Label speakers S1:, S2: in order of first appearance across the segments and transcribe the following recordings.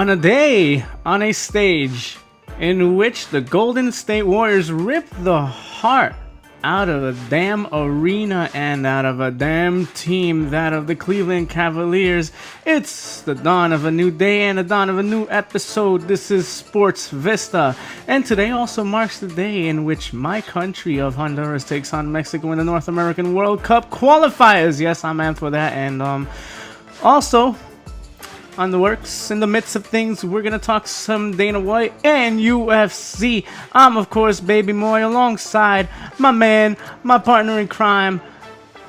S1: On a day, on a stage, in which the Golden State Warriors ripped the heart out of a damn arena and out of a damn team, that of the Cleveland Cavaliers. It's the dawn of a new day and the dawn of a new episode. This is SportsVista, and today also marks the day in which my country of Honduras takes on Mexico in the North American World Cup qualifiers. Yes, I'm amped for that. And also on the works, in the midst of things, we're gonna talk some Dana White and UFC. I'm, of course, Baby Moy, alongside my man, my partner in crime,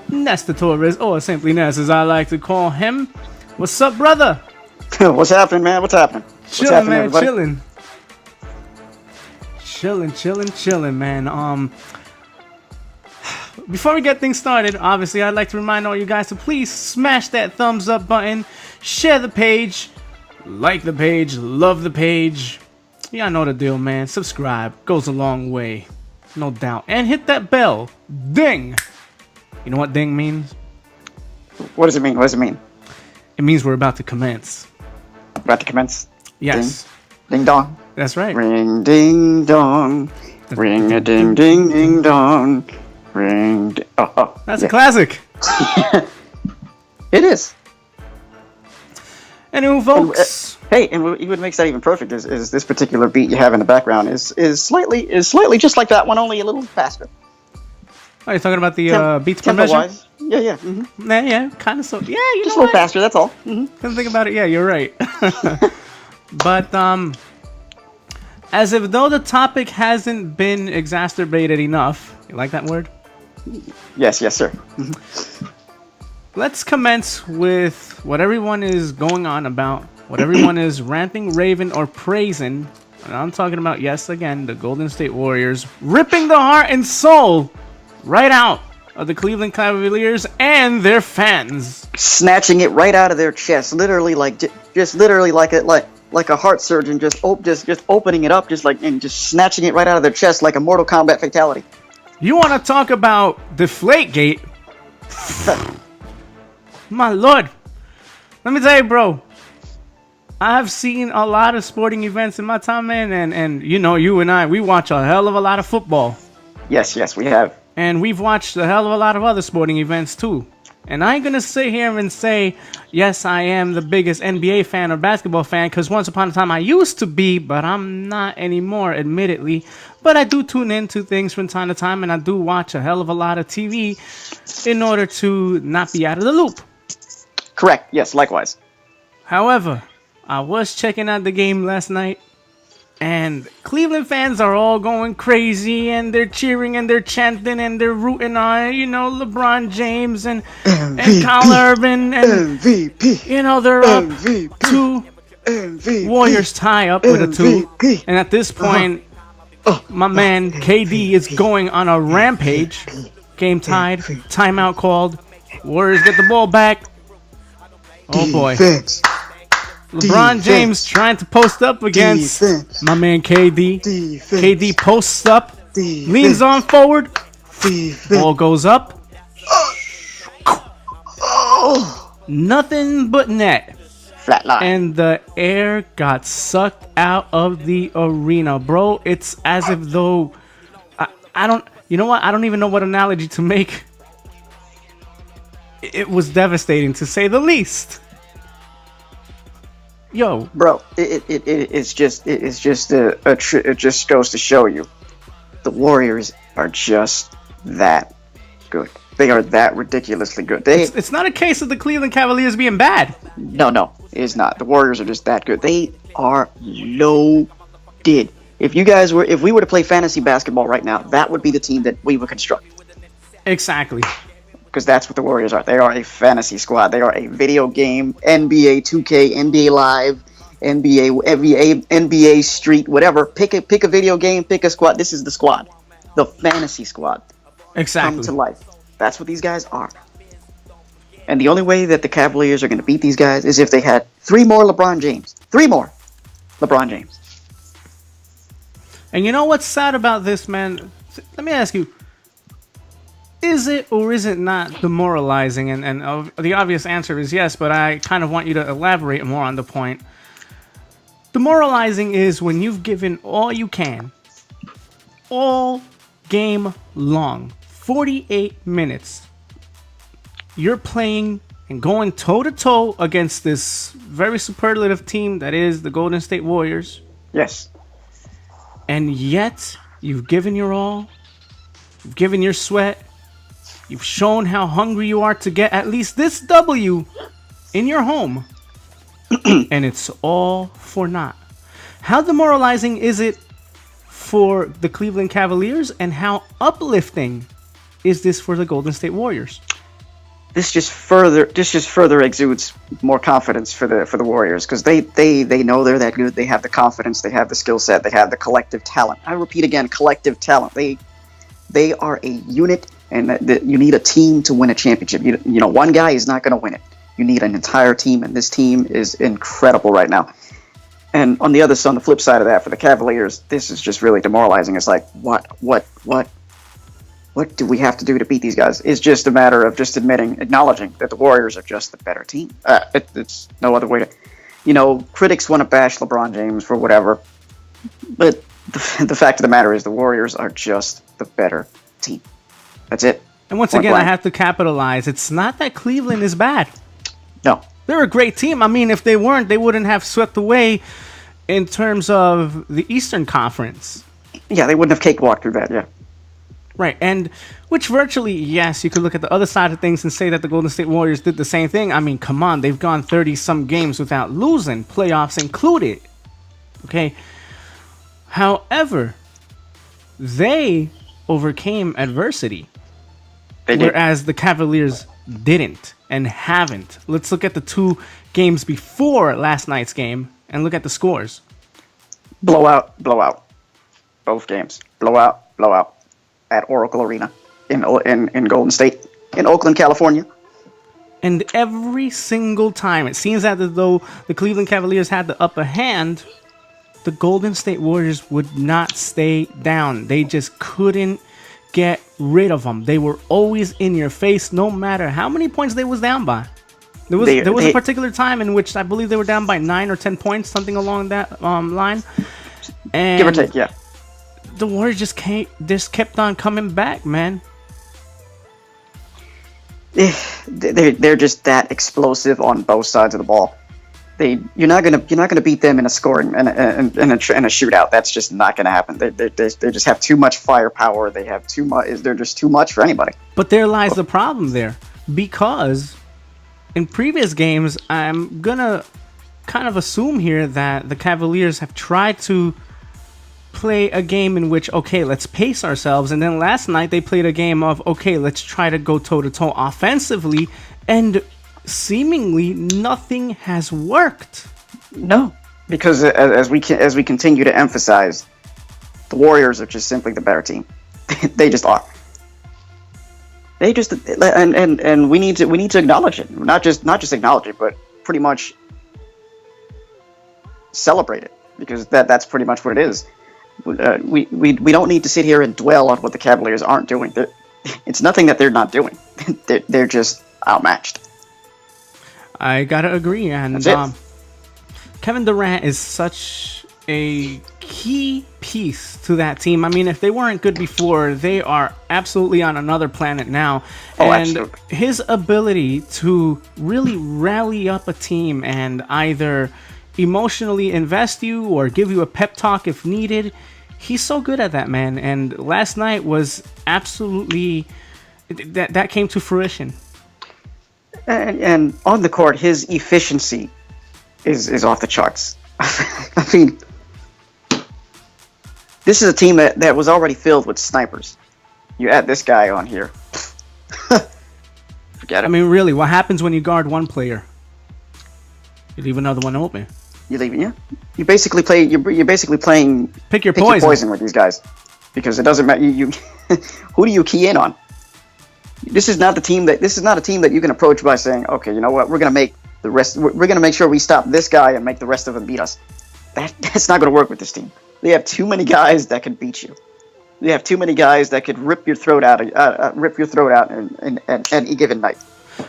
S1: Nestor Torres, or simply Ness, as I like to call him. What's up, brother?
S2: What's happening, man? What's happening?
S1: Chilling, man. Everybody? Chilling, man. Before we get things started, obviously, I'd like to remind all you guys to please smash that thumbs up button, share the page, like the page, love the page. Yeah, I know the deal, man. Subscribe goes a long way, no doubt. And hit that bell. Ding! You know what ding means?
S2: What does it mean? What does it mean?
S1: It means we're about to commence.
S2: About to commence?
S1: Yes.
S2: Ding, ding dong.
S1: That's right.
S2: Ring ding dong. Ring a ding ding ding dong. Ring.
S1: That's a classic.
S2: It is.
S1: Anyway, folks.
S2: And what makes that even perfect is this particular beat you have in the background is slightly just like that one, only a little faster.
S1: Oh, you're talking about the beats per measure?
S2: Wise. Yeah. Mm-hmm.
S1: Yeah, kind of so. Yeah, you
S2: just
S1: know
S2: a little faster. That's all. Mm-hmm.
S1: Couldn't think about it. Yeah, you're right. But as if though the topic hasn't been exacerbated enough. You like that word?
S2: Yes, sir. Mm-hmm.
S1: Let's commence with what everyone is going on about, what everyone is ranting, raving, or praising. And I'm talking about, yes, again, the Golden State Warriors ripping the heart and soul right out of the Cleveland Cavaliers and their fans.
S2: Snatching it right out of their chest, literally like a heart surgeon, just opening it up, and just snatching it right out of their chest like a Mortal Kombat fatality.
S1: You want to talk about Deflategate? My lord, let me tell you, bro. I've seen a lot of sporting events in my time, man, and you know, you and I, we watch a hell of a lot of football.
S2: Yes, we have.
S1: And we've watched a hell of a lot of other sporting events too. And I ain't gonna sit here and say, yes, I am the biggest NBA fan or basketball fan, because once upon a time I used to be, but I'm not anymore, admittedly. But I do tune into things from time to time, and I do watch a hell of a lot of TV in order to not be out of the loop.
S2: Correct. Yes, likewise.
S1: However, I was checking out the game last night, and Cleveland fans are all going crazy, and they're cheering, and they're chanting, and they're rooting on, LeBron James and Kyle Urban, and MVP. They're up MVP. 2 Warriors tie up with a 2, and at this point, my man KD is going on a rampage. Game tied, timeout called, Warriors get the ball back. Oh boy. LeBron James trying to post up against my man KD. KD posts up, leans on forward, ball goes up. Nothing but net.
S2: Flatline.
S1: And the air got sucked out of the arena, bro. It's as if though I don't even know what analogy to make. It was devastating, to say the least. Yo,
S2: bro, it just goes to show you, the Warriors are just that good. They are that ridiculously good.
S1: It's not a case of the Cleveland Cavaliers being bad.
S2: No, it is not. The Warriors are just that good. They are loaded. If we were to play fantasy basketball right now, that would be the team that we would construct.
S1: Exactly.
S2: Because that's what the Warriors are. They are a fantasy squad. They are a video game, NBA 2K, NBA Live, NBA Street, whatever. Pick a video game, pick a squad. This is the squad. The fantasy squad.
S1: Exactly.
S2: Come to life. That's what these guys are. And the only way that the Cavaliers are going to beat these guys is if they had 3 more LeBron James. 3 more LeBron James.
S1: And you know what's sad about this, man? Let me ask you. Is it or is it not demoralizing? And the obvious answer is yes, but I kind of want you to elaborate more on the point. Demoralizing is when you've given all you can, all game long, 48 minutes. You're playing and going toe-to-toe against this very superlative team that is the Golden State Warriors.
S2: Yes.
S1: And yet, you've given your all. You've given your sweat. You've shown how hungry you are to get at least this W in your home. And it's all for naught. How demoralizing is it for the Cleveland Cavaliers, and how uplifting is this for the Golden State Warriors?
S2: This just further exudes more confidence for the Warriors, because they know they're that good. They have the confidence, they have the skill set, they have the collective talent. I repeat again, collective talent. They are a unit, and you need a team to win a championship. You know, one guy is not going to win it. You need an entire team, and this team is incredible right now. And on the flip side of that, for the Cavaliers, this is just really demoralizing. It's like, what do we have to do to beat these guys? It's just a matter of just acknowledging that the Warriors are just the better team. It's no other way to, you know, critics want to bash LeBron James for whatever, but the fact of the matter is the Warriors are just the better team. That's it.
S1: And once again, I have to capitalize. It's not that Cleveland is bad.
S2: No.
S1: They're a great team. I mean, if they weren't, they wouldn't have swept away in terms of the Eastern Conference.
S2: Yeah, they wouldn't have cakewalked through that, yeah.
S1: Right, and which virtually, yes, you could look at the other side of things and say that the Golden State Warriors did the same thing. I mean, come on, they've gone 30-some games without losing, playoffs included. Okay? However, they overcame adversity.
S2: They did.
S1: Whereas the Cavaliers didn't and haven't. Let's look at the 2 games before last night's game and look at the scores.
S2: Blowout. Both games. Blowout. At Oracle Arena in Golden State, in Oakland, California.
S1: And every single time, it seems as though the Cleveland Cavaliers had the upper hand, the Golden State Warriors would not stay down. They just couldn't get rid of them. They were always in your face, no matter how many points they was down by. There was a particular time in which I believe they were down by 9 or 10 points, something along that line. And
S2: give or take, yeah.
S1: The Warriors just kept on coming back, man.
S2: They're just that explosive on both sides of the ball. You're not gonna beat them in a scoring and a shootout. That's just not gonna happen. They just have too much firepower. They have too much. They're just too much for anybody.
S1: But there lies the problem there, because in previous games, I'm gonna kind of assume here that the Cavaliers have tried to play a game in which, okay, let's pace ourselves, and then last night they played a game of, okay, let's try to go toe-to-toe offensively, and seemingly nothing has worked.
S2: No, because as we continue to emphasize, the Warriors are just simply the better team. They just are. They just and we need to acknowledge it. Not just acknowledge it, but pretty much celebrate it, because that's pretty much what it is. We don't need to sit here and dwell on what the Cavaliers aren't doing. It's nothing that they're not doing. They're just outmatched.
S1: I gotta agree, and Kevin Durant is such a key piece to that team. I mean, if they weren't good before, they are absolutely on another planet now.
S2: Oh,
S1: and
S2: absolutely.
S1: His ability to really rally up a team and either emotionally invest you or give you a pep talk if needed, he's so good at that, man. And last night was absolutely that came to fruition.
S2: And on the court, his efficiency is off the charts. I mean, this is a team that was already filled with snipers. You add this guy on here, forget it.
S1: I mean, really, what happens when you guard one player? You leave another one open.
S2: You leave it, yeah. You basically play. You're basically playing.
S1: Pick your poison
S2: with these guys, because it doesn't matter. You who do you key in on? This is not a team that you can approach by saying, okay, you know what, we're gonna make the rest. We're gonna make sure we stop this guy and make the rest of them beat us. That's not gonna work with this team. They have too many guys that could beat you. They have too many guys that could rip your throat out in any given night.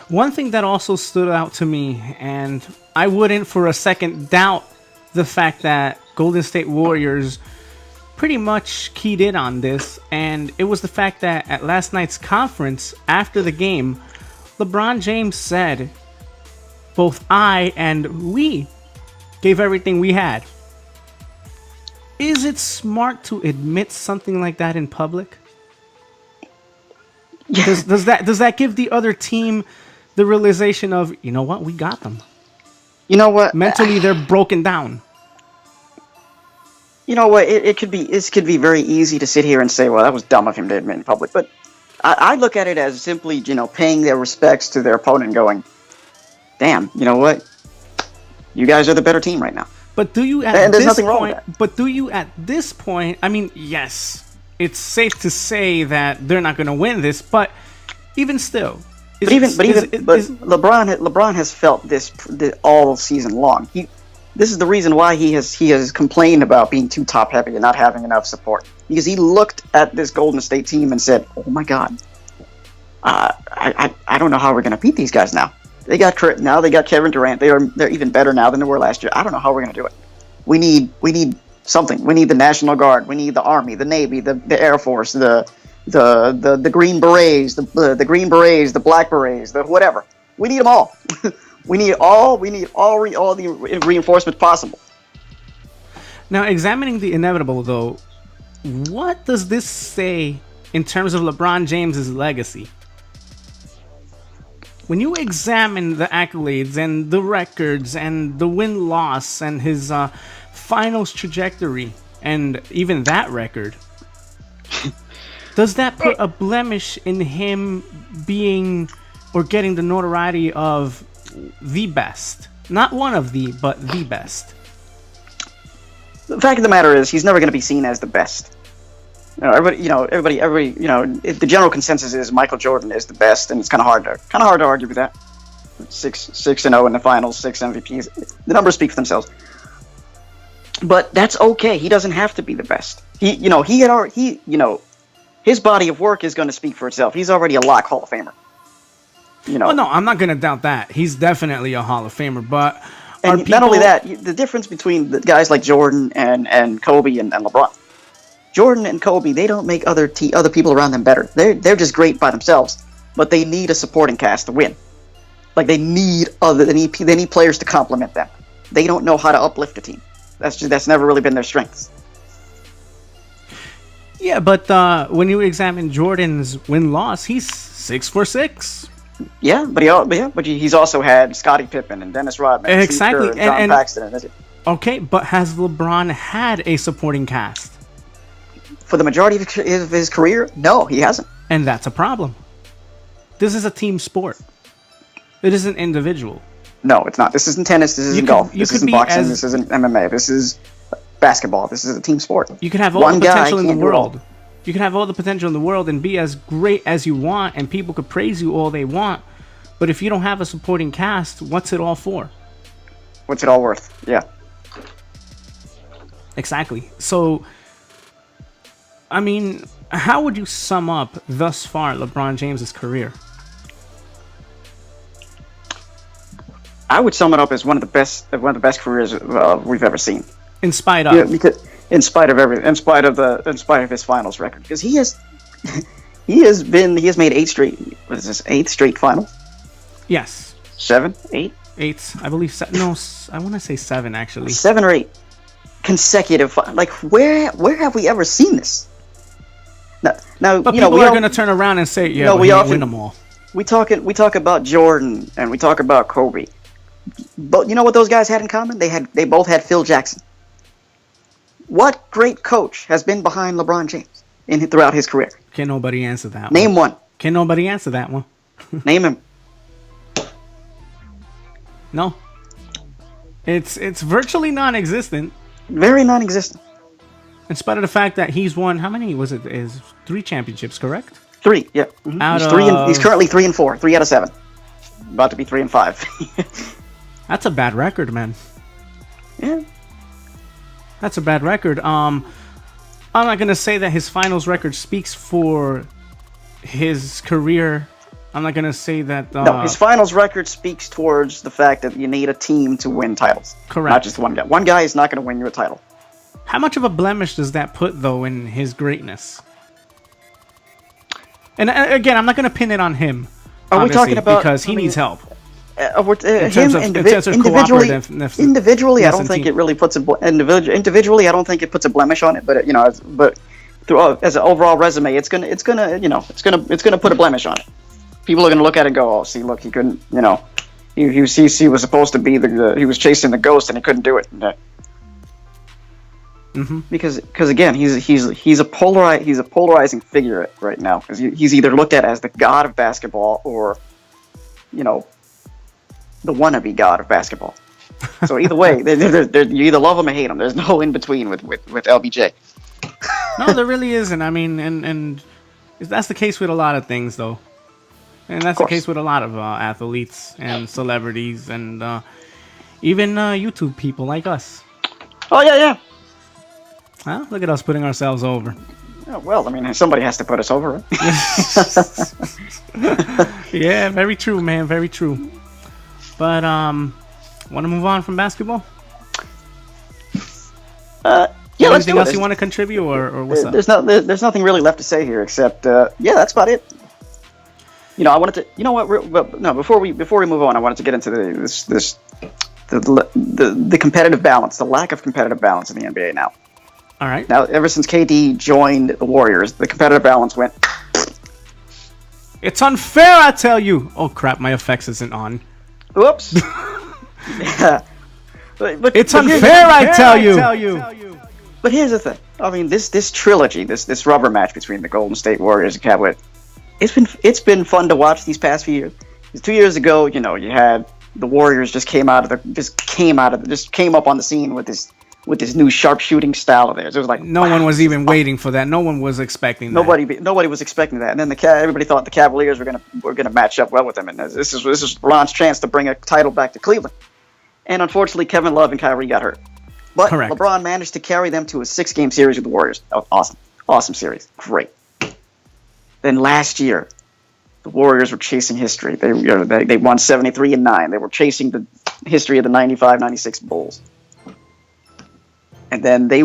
S1: One thing that also stood out to me, and I wouldn't for a second doubt the fact that Golden State Warriors pretty much keyed in on this, and it was the fact that at last night's conference, after the game, LeBron James said, both I and we gave everything we had. Is it smart to admit something like that in public? Yeah. Does that give the other team the realization of, you know what, we got them?
S2: You know what?
S1: Mentally, they're broken down.
S2: You know what? It could be very easy to sit here and say, well, that was dumb of him to admit in public. But I look at it as simply, paying their respects to their opponent and going, damn, you know what? You guys are the better team right now.
S1: But do you at this point? But do you at this point? I mean, yes, it's safe to say that they're not going to win this, but even still,
S2: LeBron has felt this all season long. This is the reason why he has complained about being too top heavy and not having enough support, because he looked at this Golden State team and said, "Oh my God, I don't know how we're going to beat these guys now. They got Kevin Durant. They're even better now than they were last year. I don't know how we're going to do it. We need something. We need the National Guard. We need the Army, the Navy, the Air Force, the Green Berets, the Green Berets, the Black Berets, the whatever. We need them all. We need all the reinforcements possible."
S1: Now, examining the inevitable, though, what does this say in terms of LeBron James's legacy? When you examine the accolades and the records and the win-loss and his finals trajectory and even that record, does that put a blemish in him being or getting the notoriety of the best? Not one of the, but the best.
S2: The fact of the matter is, he's never going to be seen as the best. Everybody, the general consensus is Michael Jordan is the best, and it's kind of hard to argue with that. 6-0 in the finals, 6 MVPs. The numbers speak for themselves. But that's okay. He doesn't have to be the best. His body of work is going to speak for itself. He's already a lock Hall of Famer.
S1: Well, no, I'm not going to doubt that. He's definitely a Hall of Famer, but
S2: not only that, the difference between the guys like Jordan and Kobe and LeBron. Jordan and Kobe, they don't make other people around them better. They're just great by themselves, but they need a supporting cast to win. Like they need players to complement them. They don't know how to uplift a team. That's never really been their strengths.
S1: Yeah, but when you examine Jordan's win-loss, he's 6 for 6.
S2: Yeah, but he's also had Scottie Pippen and Dennis Rodman,
S1: exactly,
S2: Steve Kerr, and John Paxson.
S1: Okay, but has LeBron had a supporting cast?
S2: For the majority of his career, no, he hasn't.
S1: And that's a problem. This is a team sport. It isn't individual.
S2: No, it's not. This isn't tennis. This isn't golf. This isn't boxing. This isn't MMA. This is basketball. This is a team sport.
S1: You can have all the potential in the world. You can have all the potential in the world and be as great as you want, and people could praise you all they want. But if you don't have a supporting cast, what's it all for?
S2: What's it all worth? Yeah.
S1: Exactly. So, I mean, how would you sum up thus far LeBron James's career?
S2: I would sum it up as one of the best careers we've ever seen.
S1: In spite of,
S2: in spite of his finals record, because he has made 8 straight. What is this? 8th straight final?
S1: Yes.
S2: 7, 8,
S1: 8. I believe. No, I want to say 7 actually.
S2: 7 or 8 consecutive. Like where have we ever seen this? Now,
S1: but people are going to turn around and say, "Yeah, we win them all."
S2: We talk about Jordan and we talk about Kobe, but you know what those guys had in common? They both had Phil Jackson. What great coach has been behind LeBron James throughout his career?
S1: Can nobody answer that?
S2: Name one.
S1: Can nobody answer that one?
S2: Name him.
S1: No. It's virtually non-existent.
S2: Very non-existent.
S1: In spite of the fact that he's won, how many was it? Is 3 championships, correct?
S2: 3, yeah. Mm-hmm. He's currently 3 and 4, 3 out of 7. About to be 3 and 5.
S1: That's a bad record, man.
S2: Yeah.
S1: That's a bad record. I'm not gonna say that his finals record speaks for his career I'm not gonna say that.
S2: No, his finals record speaks towards the fact that you need a team to win titles.
S1: Correct.
S2: Not just one guy. One guy is not going to win you a title.
S1: How much of a blemish does that put, though, in his greatness? And again, I'm not gonna pin it on him.
S2: Are we talking about
S1: because he needs help?
S2: Individually, I don't think it really puts individually. I don't think it puts a blemish on it. But as an overall resume, it's gonna put a blemish on it. People are gonna look at it and go, "Oh, see, look, he couldn't. He was supposed to be he was chasing the ghost and he couldn't do it."
S1: Mm-hmm.
S2: Because again, he's a polarizing figure right now. Because he's either looked at as the god of basketball or, the wannabe god of basketball. So either way, you either love him or hate him. There's no in between with LBJ.
S1: No, there really isn't. I mean, and that's the case with a lot of things, though. And that's the case with a lot of athletes and celebrities and even YouTube people like us.
S2: Oh, yeah.
S1: Huh? Look at us putting ourselves over.
S2: Oh, well, I mean, somebody has to put us over, right?
S1: Yeah, very true, man. Very true. But, want to move on from basketball?
S2: Yeah, let's do
S1: anything else
S2: it.
S1: you want to contribute, or what's up?
S2: There's nothing really left to say here except, that's about it. I wanted to. You know what? No, before we move on, I wanted to get into the competitive balance, the lack of competitive balance in the NBA now.
S1: All right.
S2: Now, ever since KD joined the Warriors, the competitive balance went.
S1: It's unfair, I tell you. Oh crap, my effects isn't on.
S2: Oops. Yeah. But
S1: it's unfair, I tell you.
S2: But here's the thing. I mean, this trilogy, this rubber match between the Golden State Warriors and Cavaliers, it's been fun to watch these past few years. 2 years ago, you had the Warriors just came up on the scene with this new sharpshooting style of theirs. It was like
S1: no one was even waiting for that. No one was expecting that.
S2: Nobody was expecting that. And then everybody thought the Cavaliers were gonna match up well with them. And this is LeBron's chance to bring a title back to Cleveland. And unfortunately, Kevin Love and Kyrie got hurt. But
S1: correct.
S2: LeBron managed to carry them to a 6-game series with the Warriors. That was awesome series, great. Then last year, the Warriors were chasing history. They won 73-9. They were chasing the history of the 95-96 Bulls. And then they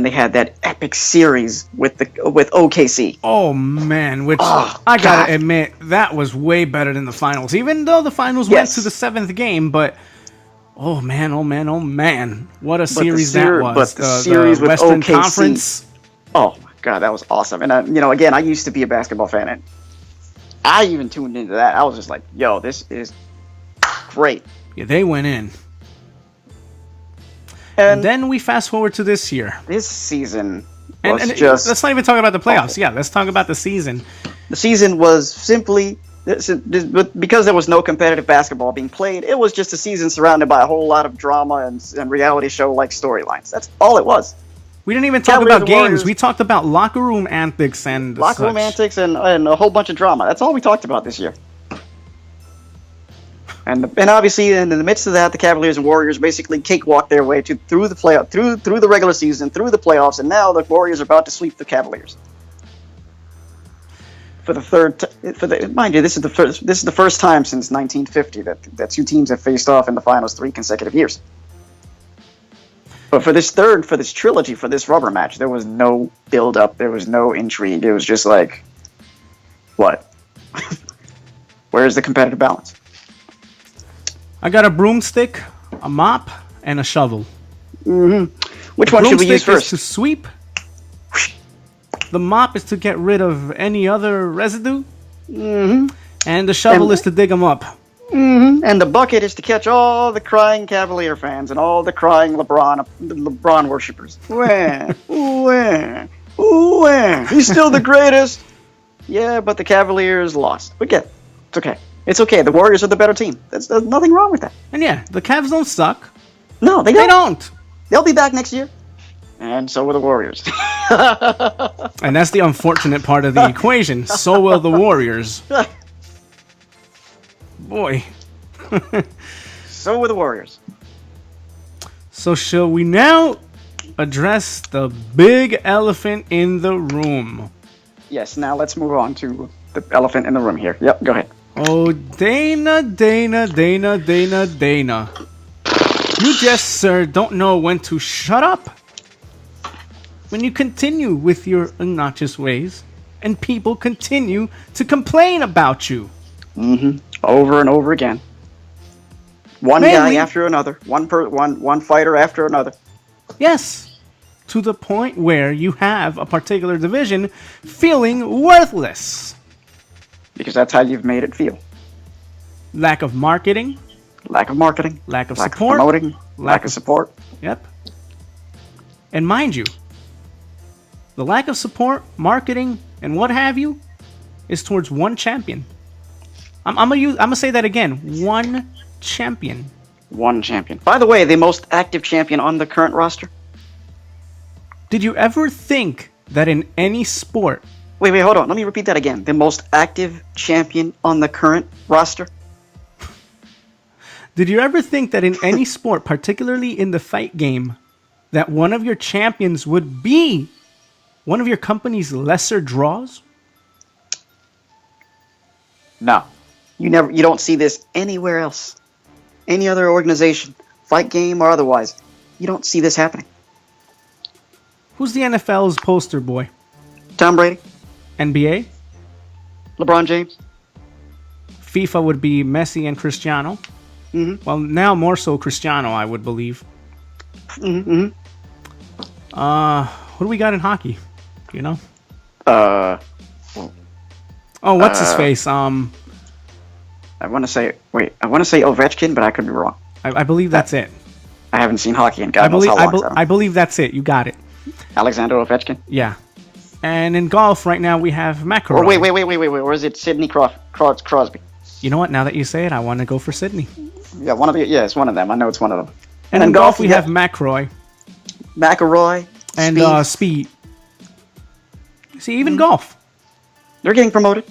S2: had that epic series with OKC.
S1: Oh man, I gotta admit that was way better than the finals. Even though the finals went to the 7th game, but oh man, what a series that was!
S2: But the series with
S1: Western
S2: OKC,
S1: Conference.
S2: Oh my god, that was awesome. And again, I used to be a basketball fan, and I even tuned into that. I was just like, "Yo, this is great."
S1: Yeah, they went in.
S2: And
S1: then we fast forward to this year.
S2: This season
S1: was just... Let's not even talk about the playoffs. Awful. Yeah, let's talk about the season.
S2: The season was simply... Because there was no competitive basketball being played, it was just a season surrounded by a whole lot of drama and reality show-like storylines. That's all it was.
S1: We didn't even talk about games. Warriors, we talked about locker room antics and
S2: and a whole bunch of drama. That's all we talked about this year. And obviously, in the midst of that, the Cavaliers and Warriors basically cakewalked their way through the playoff, through the regular season, through the playoffs, and now the Warriors are about to sweep the Cavaliers. For the third, mind you, this is the first time since 1950 that two teams have faced off in the finals 3 consecutive years. But for this trilogy, for this rubber match, there was no build-up, there was no intrigue. It was just like, what? Where's the competitive balance?
S1: I got a broomstick, a mop, and a shovel.
S2: Mm-hmm. Which one should we use first?
S1: Is to sweep. The mop is to get rid of any other residue.
S2: Mm-hmm.
S1: And the shovel is to dig them up.
S2: Mm-hmm. And the bucket is to catch all the crying Cavalier fans and all the crying LeBron worshippers. He's still the greatest. Yeah, but the Cavaliers lost. But it's okay. It's okay. The Warriors are the better team. There's nothing wrong with that.
S1: And yeah, the Cavs don't suck.
S2: No, they don't.
S1: They don't.
S2: They'll be back next year. And so will the Warriors.
S1: And that's the unfortunate part of the equation. So will the Warriors. Boy.
S2: So will the Warriors.
S1: So shall we now address the big elephant in the room?
S2: Yes, now let's move on to the elephant in the room here. Yep, go ahead.
S1: Oh, Dana. You just, sir, don't know when to shut up. When you continue with your obnoxious ways, and people continue to complain about you.
S2: Over and over again. One guy after another. One fighter after another.
S1: Yes. To the point where you have a particular division feeling worthless.
S2: Because that's how you've made it feel.
S1: Lack of marketing.
S2: Lack of marketing.
S1: Lack of
S2: support.
S1: support.
S2: Promoting. Lack of support.
S1: Yep. And mind you, the lack of support, marketing, and what have you is towards one champion. I'm gonna say that again. One champion.
S2: One champion. By the way, the most active champion on the current roster.
S1: Did you ever think that in any sport...
S2: Wait, hold on. Let me repeat that again. The most active champion on the current roster?
S1: Did you ever think that in any sport, particularly in the fight game, that one of your champions would be one of your company's lesser draws?
S2: No. You don't see this anywhere else. Any other organization, fight game or otherwise. You don't see this happening.
S1: Who's the NFL's poster boy?
S2: Tom Brady.
S1: NBA?
S2: LeBron James.
S1: FIFA would be Messi and Cristiano. Well, now more so Cristiano, I would believe. Who do we got in hockey? You know? What's his face?
S2: I want to say Ovechkin, but I could be wrong.
S1: I believe that's it.
S2: I haven't seen hockey in God knows how long.
S1: I believe that's it. You got it.
S2: Alexander Ovechkin?
S1: Yeah. And in golf right now we have McElroy.
S2: Or wait. Or is it Sidney Crosby?
S1: You know what? Now that you say it, I want to go for Sydney.
S2: Yeah, it's one of them. I know it's one of them.
S1: And in golf we have McElroy. And Speed. See, even golf.
S2: They're getting promoted.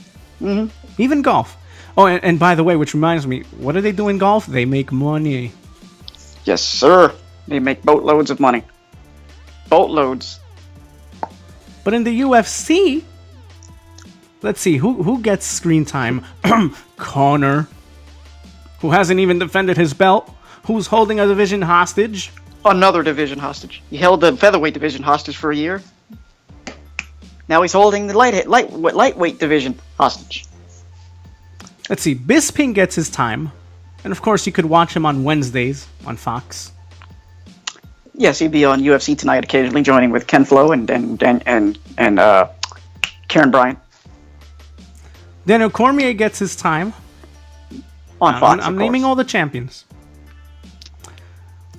S1: Even golf. Oh, and by the way, which reminds me, what do they do in golf? They make money.
S2: Yes, sir. They make boatloads of money. Boatloads.
S1: But in the UFC, let's see, who gets screen time? Conor, who hasn't even defended his belt, who's holding a division hostage.
S2: Another division hostage. He held the featherweight division hostage for a year. Now he's holding the lightweight division hostage.
S1: Let's see, Bisping gets his time. And of course, you could watch him on Wednesdays on Fox.
S2: Yes, he'd be on UFC Tonight occasionally, joining with Ken Flo and Karen Bryant.
S1: Daniel Cormier gets his time.
S2: On Fox,
S1: I'm naming all the champions.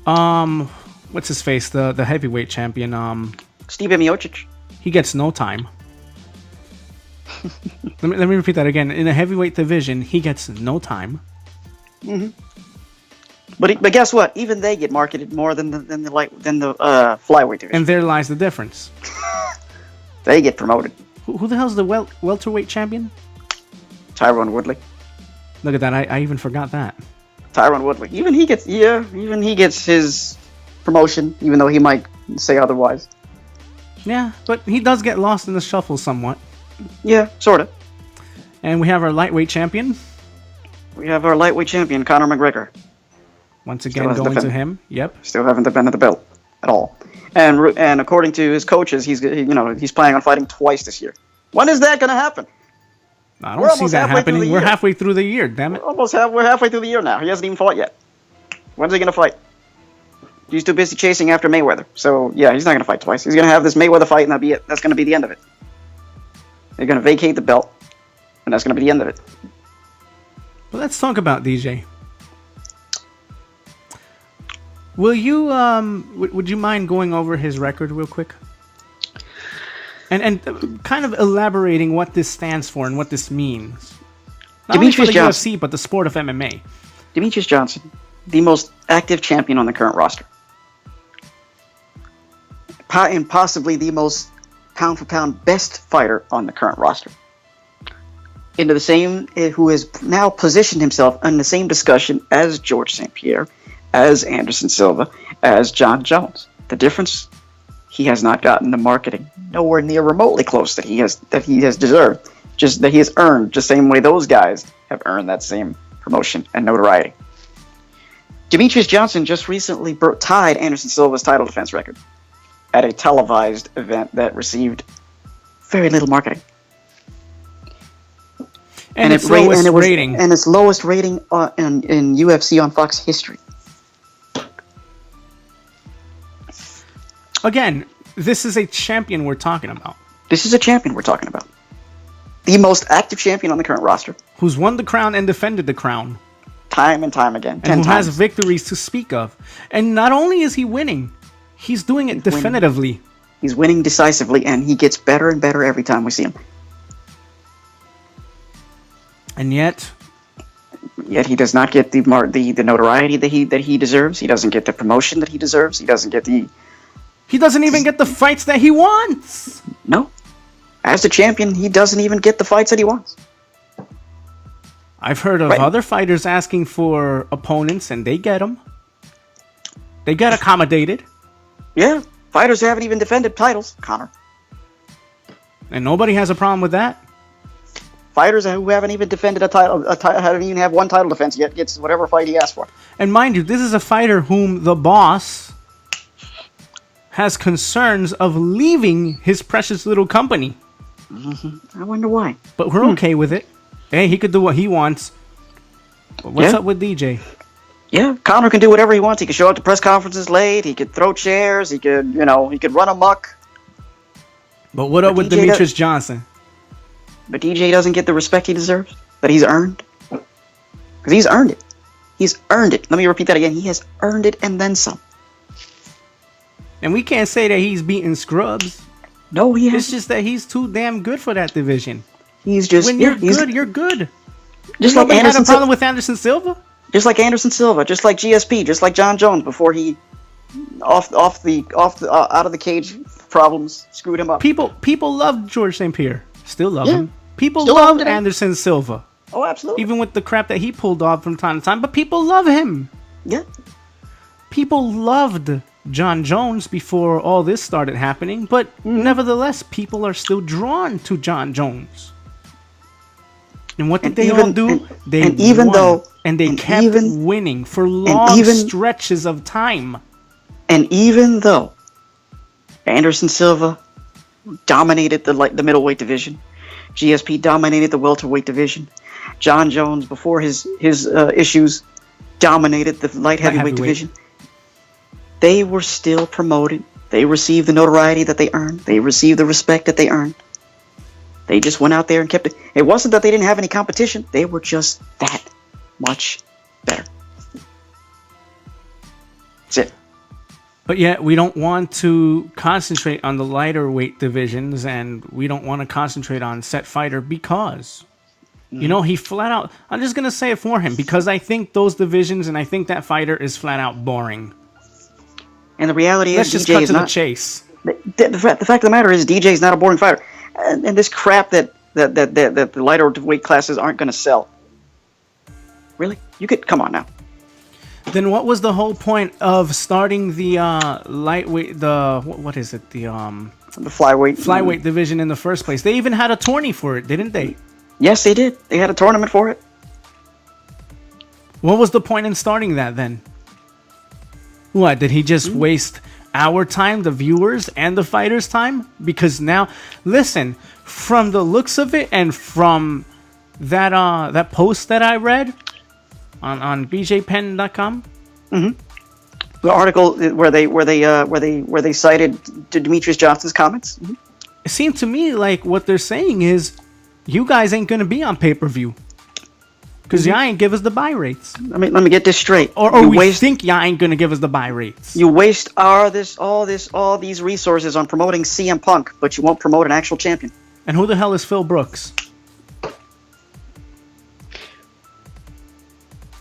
S1: What's his face? The heavyweight champion.
S2: Steve Miocic.
S1: He gets no time. let me repeat that again. In the heavyweight division, he gets no time.
S2: But guess what? Even they get marketed more than the flyweight division.
S1: And there lies the difference.
S2: They get promoted.
S1: Who the hell's the welterweight champion?
S2: Tyron Woodley.
S1: Look at that! I even forgot that.
S2: Tyron Woodley. Even he gets his promotion, even though he might say otherwise.
S1: Yeah, but he does get lost in the shuffle somewhat.
S2: Yeah, sort of.
S1: And we have our lightweight champion.
S2: We have our lightweight champion, Conor McGregor.
S1: Once again, going to him. Yep.
S2: Still haven't defended the belt at all. And according to his coaches, he's planning on fighting twice this year. When is that going to happen?
S1: I don't see that happening. We're halfway through the year, damn it.
S2: We're halfway through the year now. He hasn't even fought yet. When's he going to fight? He's too busy chasing after Mayweather. So, yeah, he's not going to fight twice. He's going to have this Mayweather fight, and that'll be it. That's going to be the end of it. They're going to vacate the belt, and that's going to be the end of it.
S1: Well, let's talk about DJ. Will you, would you mind going over his record real quick? And kind of elaborating what this stands for and what this means. Not only for the UFC, but the sport of MMA.
S2: Demetrius Johnson, the most active champion on the current roster. And possibly the most pound-for-pound best fighter on the current roster. Who has now positioned himself in the same discussion as George St. Pierre, as Anderson Silva, as John Jones. The difference, he has not gotten the marketing nowhere near remotely close that he has deserved. just that he has earned the same way those guys have earned that same promotion and notoriety. Demetrius Johnson just recently tied Anderson Silva's title defense record at a televised event that received very little marketing.
S1: And its lowest rating.
S2: And its lowest rating in UFC on Fox history.
S1: Again, this is a champion we're talking about.
S2: This is a champion we're talking about. The most active champion on the current roster.
S1: Who's won the crown and defended the crown.
S2: Time and time again.
S1: And who has victories to speak of. And not only is he winning, he's doing it definitively.
S2: He's winning decisively, and he gets better and better every time we see him.
S1: And yet
S2: he does not get the notoriety that he deserves. He doesn't get the promotion that he deserves. He doesn't even get the fights that he wants. No. As the champion, he doesn't even get the fights that he wants.
S1: I've heard of other fighters asking for opponents, and they get them. They get accommodated.
S2: Yeah. Fighters who haven't even defended titles. Connor.
S1: And nobody has a problem with that.
S2: Fighters who haven't even defended a title, haven't even have one title defense yet, gets whatever fight he asks for.
S1: And mind you, this is a fighter whom the boss has concerns of leaving his precious little company.
S2: Mm-hmm. I wonder why.
S1: But we're okay with it. Hey, he could do what he wants. But what's up with DJ?
S2: Yeah, Conor can do whatever he wants. He could show up to press conferences late. He could throw chairs. He could, he could run amok.
S1: But what up with Demetrius Johnson?
S2: But DJ doesn't get the respect he deserves, that he's earned. Because he's earned it. He's earned it. Let me repeat that again. He has earned it and then some.
S1: And we can't say that he's beating scrubs.
S2: No, he hasn't.
S1: It's just that he's too damn good for that division.
S2: He's just...
S1: When you're good, you're good.
S2: Just like
S1: Anderson had a problem with Anderson Silva?
S2: Just like Anderson Silva, just like GSP, just like John Jones before he out of the cage problems screwed him up.
S1: People loved George St. Pierre. Still love him. People still love Anderson Silva.
S2: Oh, absolutely.
S1: Even with the crap that he pulled off from time to time, but people love him.
S2: Yeah.
S1: People loved John Jones before all this started happening, but nevertheless, people are still drawn to John Jones. And what did they all do? They won. And they kept winning for long stretches of time.
S2: And even though Anderson Silva dominated the middleweight division, GSP dominated the welterweight division, John Jones, before his issues, dominated the light heavyweight division, they were still promoted. They received the notoriety that they earned. They received the respect that they earned. They just went out there and kept it. It wasn't that they didn't have any competition. They were just that much better. That's it.
S1: But yet, we don't want to concentrate on the lighter weight divisions, and we don't want to concentrate on set fighter because, he flat out... I'm just going to say it for him, because I think those divisions and I think that fighter is flat out boring.
S2: And the reality
S1: is,
S2: DJ is not...
S1: the chase.
S2: The fact of the matter is, DJ is not a boring fighter. And this crap that the lighter weight classes aren't going to sell. Really? Come on now.
S1: Then what was the whole point of starting the lightweight, what is it? The flyweight division in the first place? They even had a tourney for it, didn't they?
S2: Yes, they did. They had a tournament for it.
S1: What was the point in starting that then? What, did he just waste our time, the viewers, and the fighters' time? Because now, listen, from the looks of it and from that post that I read on bjpen.com,
S2: the article where they cited Demetrius Johnson's comments,
S1: it seemed to me like what they're saying is, you guys ain't gonna be on pay-per-view because y'all ain't give us the buy rates.
S2: Let me get this straight.
S1: Or we think y'all ain't gonna give us the buy rates.
S2: You waste all these resources on promoting CM Punk, but you won't promote an actual champion.
S1: And who the hell is Phil Brooks?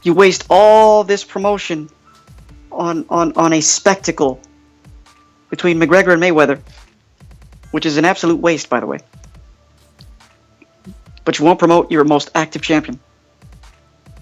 S2: You waste all this promotion on a spectacle between McGregor and Mayweather, which is an absolute waste, by the way. But you won't promote your most active champion.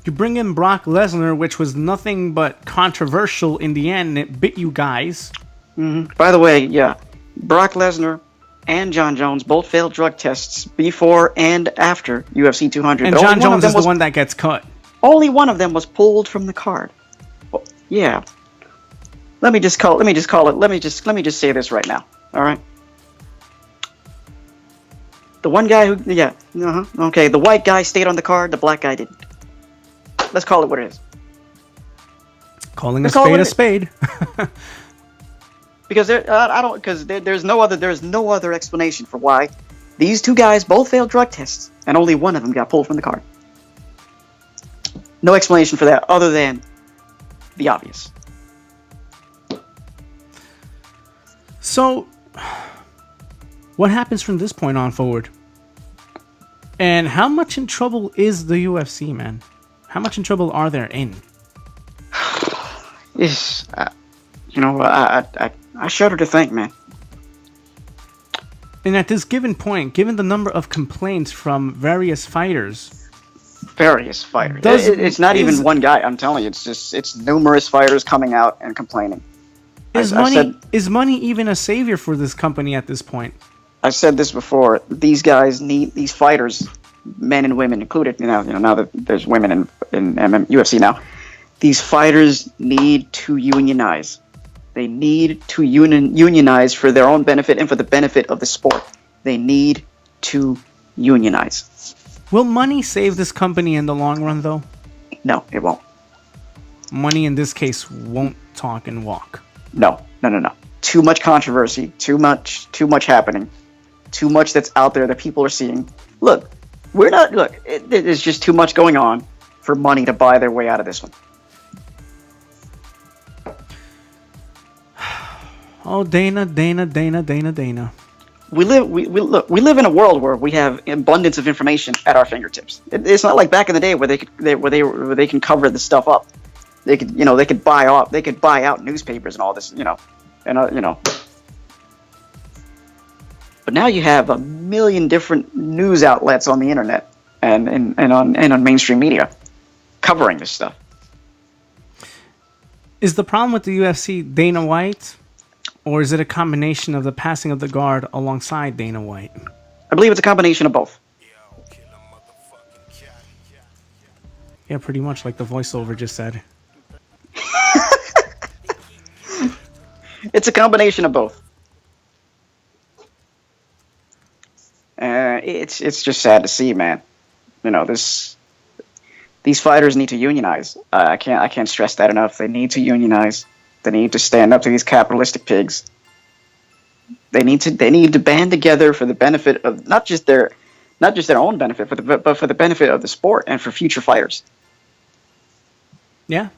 S1: You bring in Brock Lesnar, which was nothing but controversial in the end. It bit you guys.
S2: By the way, yeah, Brock Lesnar and John Jones both failed drug tests before and after UFC 200.
S1: And John Jones is the one that gets cut.
S2: Only one of them was pulled from the card. Well, yeah. Let me just say this right now. All right. The one guy okay. The white guy stayed on the card. The black guy didn't. Let's call it what it is.
S1: Calling a spade a spade.
S2: Because there's no other explanation for why these two guys both failed drug tests and only one of them got pulled from the card. No explanation for that other than the obvious.
S1: So, what happens from this point on forward? And how much in trouble is the UFC, man? How much in trouble are they in?
S2: Yes, I shudder to think, man.
S1: And at this given point, given the number of complaints from various fighters,
S2: it's not even one guy. I'm telling you, it's numerous fighters coming out and complaining.
S1: Is money even a savior for this company at this point?
S2: I've said this before. These fighters, men and women included. Now that there's women in UFC now, these fighters need to unionize. They need to unionize for their own benefit and for the benefit of the sport. They need to unionize.
S1: Will money save this company in the long run, though?
S2: No, it won't.
S1: Money in this case won't talk and walk.
S2: No. Too much controversy, too much happening, too much that's out there that people are seeing. There's just too much going on for money to buy their way out of this one.
S1: Oh, Dana.
S2: We live in a world where we have abundance of information at our fingertips. It's not like back in the day where they can cover this stuff up. They could buy out newspapers and all this, But now you have a million different news outlets on the internet and on mainstream media covering this stuff.
S1: Is the problem with the UFC Dana White, or is it a combination of the passing of the guard alongside Dana White?
S2: I believe it's a combination of both.
S1: Yeah, pretty much like the voiceover just said.
S2: It's a combination of both. It's just sad to see, man. These fighters need to unionize. I can't stress that enough. They need to unionize. They need to stand up to these capitalistic pigs. They need to band together for the benefit of not just their own benefit, but for the benefit of the sport and for future fighters.
S1: Yeah.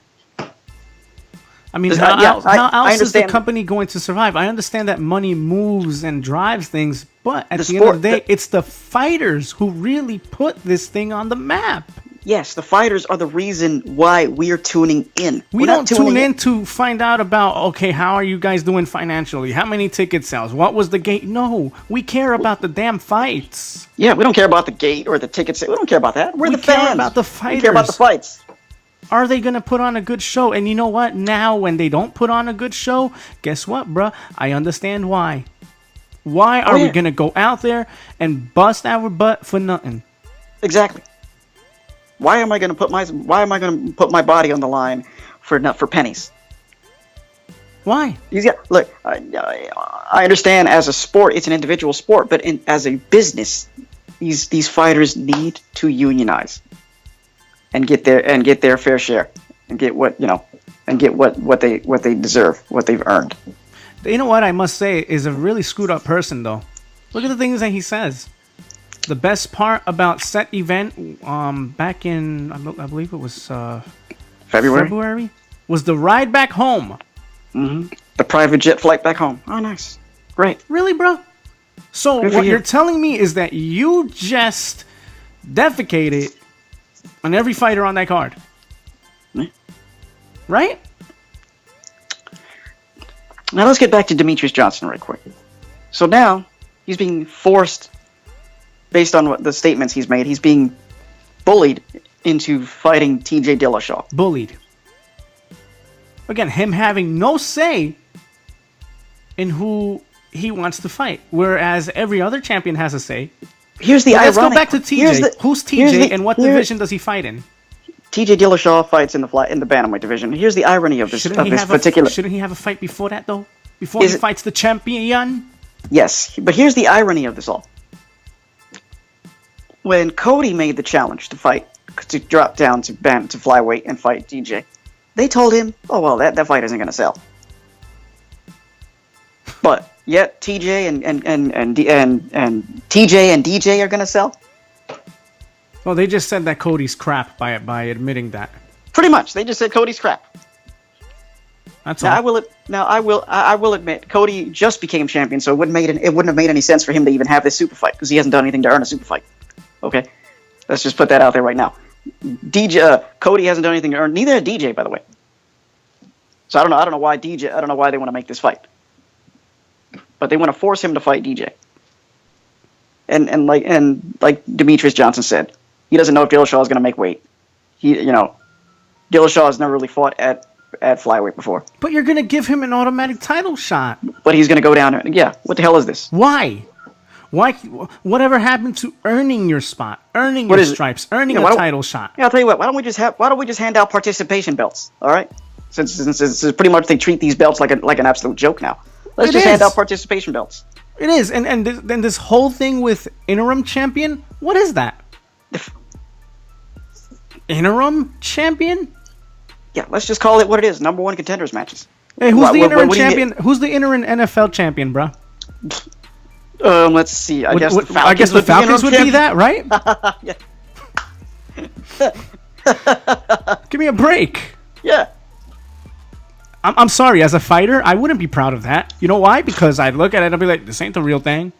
S1: I mean, how else is the company going to survive? I understand that money moves and drives things, but at the end of the day, it's the fighters who really put this thing on the map.
S2: Yes, the fighters are the reason why we're tuning in.
S1: We don't tune in to find out about, okay, how are you guys doing financially? How many ticket sales? What was the gate? No, we care about the damn fights.
S2: Yeah, we don't care about the gate or the ticket sales. We don't care about that. We
S1: care about the fighters.
S2: We care about the fights.
S1: Are they going to put on a good show? And you know what? Now, when they don't put on a good show, guess what, bruh? I understand why. Why are we going to go out there and bust our butt for nothing?
S2: Exactly. Why am I going to put my body on the line for pennies?
S1: Why?
S2: Look, I understand as a sport, it's an individual sport, but as a business, these fighters need to unionize and get their fair share and get what they deserve, what they've earned.
S1: You know what I must say is a really screwed up person though. Look at the things that he says. The best part about set event back in I believe it was February was the ride back home.
S2: Mm-hmm. The private jet flight back home. Oh, nice. Great.
S1: Really, bro? So what you're telling me is that you just defecated on every fighter on that card.
S2: Yeah.
S1: Right?
S2: Now let's get back to Demetrius Johnson right quick. So now he's being forced, based on what the statements he's made, he's being bullied into fighting TJ Dillashaw.
S1: Bullied. Again, him having no say in who he wants to fight, whereas every other champion has a say.
S2: Here's the
S1: Let's
S2: ironic.
S1: go back to TJ. Who's TJ and what division does he fight in?
S2: TJ Dillashaw fights in the bantamweight division. Here's the irony of this
S1: Shouldn't he have a fight before that though? Before he fights the champion?
S2: Yes, but here's the irony of this all. When Cody made the challenge to drop down to flyweight and fight DJ, they told him, "Oh well, that fight isn't going to sell." But yet TJ and TJ and DJ are going to sell.
S1: Well, they just said that Cody's crap by admitting that.
S2: Pretty much, they just said Cody's crap.
S1: That's all.
S2: I will admit, Cody just became champion, so it wouldn't have made any sense for him to even have this super fight because he hasn't done anything to earn a super fight. Okay, let's just put that out there right now. Cody hasn't done anything to earn. Neither had DJ, by the way. So I don't know why they want to make this fight, but they want to force him to fight DJ. And like Demetrius Johnson said, he doesn't know if Dillashaw is going to make weight. Dillashaw has never really fought at flyweight before.
S1: But you're going to give him an automatic title shot.
S2: But he's going to go down. Yeah, what the hell is this?
S1: Why? Whatever happened to earning your spot, earning your stripes, earning a title shot?
S2: Yeah, I'll tell you what. Why don't we just hand out participation belts? All right, since pretty much they treat these belts like an absolute joke now. Let's just hand out participation belts.
S1: It is, and then this whole thing with interim champion. What is that? Interim champion?
S2: Yeah, let's just call it what it is. Number one contenders matches.
S1: Hey, who's the interim champion? Who's the interim NFL champion, bro?
S2: Let's see. I guess
S1: the Falcons would be that, right?
S2: Yeah.
S1: Give me a break.
S2: Yeah.
S1: I'm sorry. As a fighter, I wouldn't be proud of that. You know why? Because I'd look at it and I'd be like, this ain't the real thing.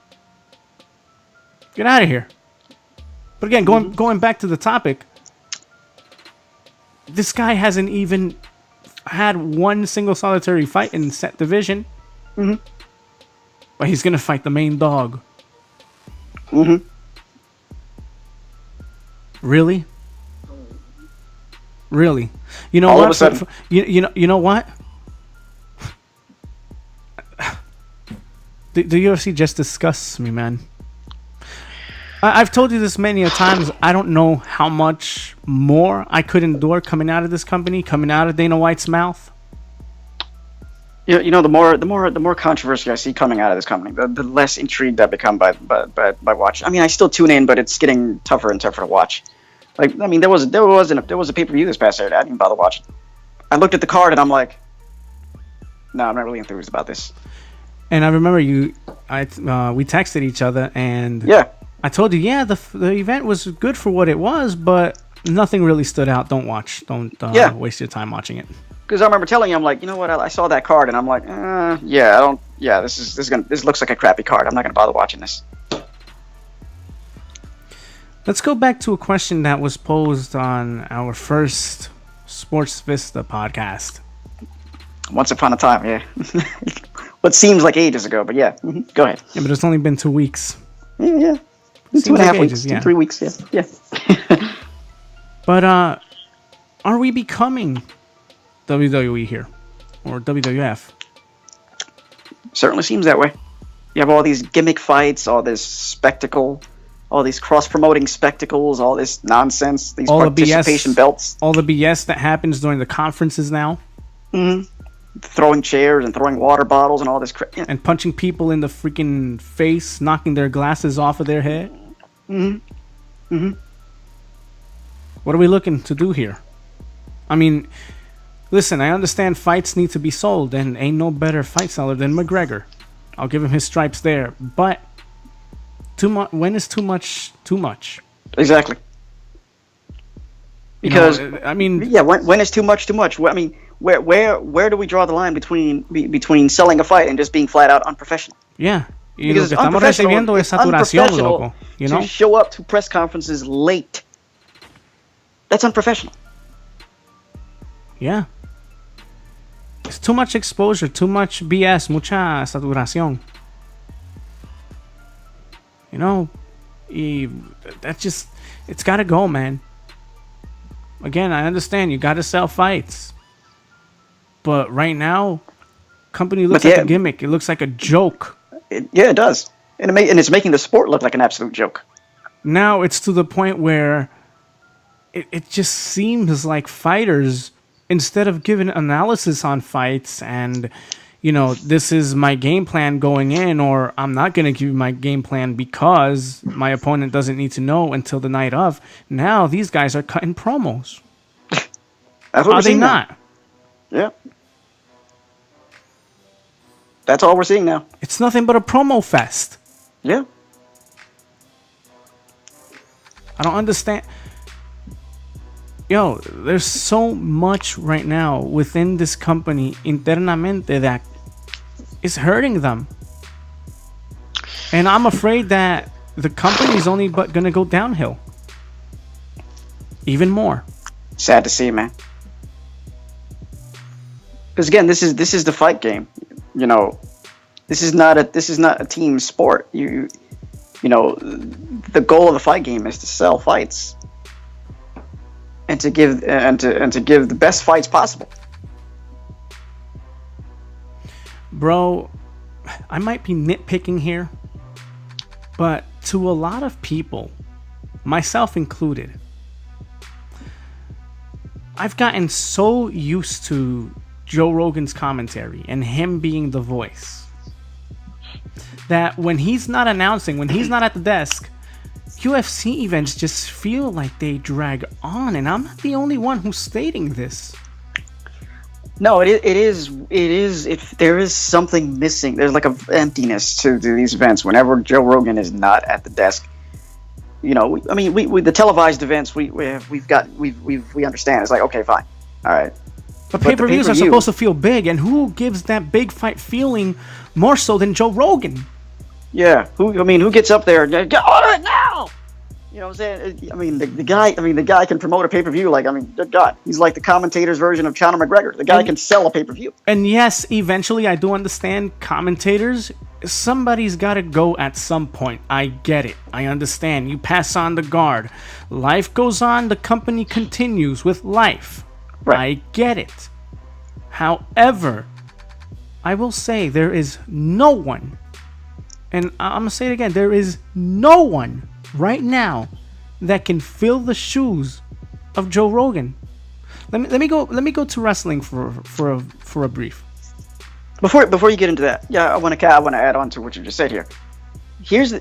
S1: Get out of here. But again, going back to the topic, this guy hasn't even had one single solitary fight in set division.
S2: Mm-hmm.
S1: But he's gonna fight the main dog.
S2: Mm-hmm.
S1: Really? You know
S2: All
S1: what?
S2: of a sudden.
S1: You know what? The UFC just disgusts me, man. I've told you this many a times. I don't know how much more I could endure coming out of this company, coming out of Dana White's mouth.
S2: You know, the more controversy I see coming out of this company, the less intrigued I become by watching. I mean, I still tune in, but it's getting tougher and tougher to watch. Like, I mean, there was a pay-per-view this past Saturday. I didn't bother watching. I looked at the card and I'm like, no, I'm not really enthused about this.
S1: And I remember we texted each other, and
S2: yeah,
S1: I told you, the event was good for what it was, but nothing really stood out. Don't watch. Don't waste your time watching it.
S2: Because I remember telling you, I'm like, you know what? I saw that card and I'm like, this looks like a crappy card. I'm not gonna bother watching this.
S1: Let's go back to a question that was posed on our first SportsVista podcast.
S2: Once upon a time, yeah. What seems like ages ago, but yeah. Go ahead.
S1: Yeah, but it's only been 2 weeks.
S2: Yeah. 2.5 weeks. Yeah. 3 weeks, yeah.
S1: But are we becoming WWE here? Or WWF?
S2: Certainly seems that way. You have all these gimmick fights, all this spectacle, all these cross-promoting spectacles, all this nonsense, these participation belts.
S1: All the BS that happens during the conferences now.
S2: Mm-hmm. Throwing chairs and throwing water bottles and all this crap. Yeah.
S1: And punching people in the freaking face, knocking their glasses off of their head.
S2: Mm-hmm. Mm-hmm.
S1: What are we looking to do here? I mean, listen, I understand fights need to be sold, and ain't no better fight seller than McGregor. I'll give him his stripes there. But when is too much too much?
S2: Exactly. Because when is too much too much? I mean, where do we draw the line between selling a fight and just being flat out unprofessional?
S1: Yeah.
S2: Because it's unprofessional to show up to press conferences late. That's unprofessional.
S1: Yeah. It's too much exposure, too much BS, mucha saturación. You know, it's got to go, man. Again, I understand you got to sell fights. But right now, company looks like a gimmick. It looks like a joke.
S2: It does, and it's making the sport look like an absolute joke.
S1: Now it's to the point where it just seems like fighters, instead of giving analysis on fights and, this is my game plan going in, or I'm not going to give you my game plan because my opponent doesn't need to know until the night of. Now these guys are cutting promos.
S2: That's what
S1: Are they not?
S2: Yeah. That's all we're seeing now.
S1: It's nothing but a promo fest.
S2: Yeah.
S1: I don't understand. There's so much right now within this company internamente that is hurting them. And I'm afraid that the company is only but going to go downhill. Even more.
S2: Sad to see, man. Because again, this is the fight game. This is not a team sport. The goal of the fight game is to sell fights and to give the best fights possible.
S1: Bro, I might be nitpicking here, but to a lot of people, myself included, I've gotten so used to Joe Rogan's commentary and him being the voice that when he's not announcing, when he's not at the desk, UFC events just feel like they drag on, and I'm not the only one who's stating this.
S2: No, it is. If there is something missing, there's like an emptiness to these events whenever Joe Rogan is not at the desk. We the televised events we understand. It's like, okay, fine, all right.
S1: But pay-per-views are supposed to feel big, and who gives that big fight feeling more so than Joe Rogan?
S2: Yeah, who gets up there and order it now? You know what I'm saying? The guy can promote a pay-per-view good God, he's like the commentator's version of Conor McGregor. The guy can sell a pay-per-view. And
S1: yes, eventually I do understand commentators. Somebody's got to go at some point. I get it. I understand. You pass on the guard. Life goes on. The company continues with life. Right. I get it. However, I will say there is no one, and I'm going to say it again, there is no one right now that can fill the shoes of Joe Rogan. Let me go to wrestling for a brief.
S2: Before you get into that, I want to add on to what you just said here. Here's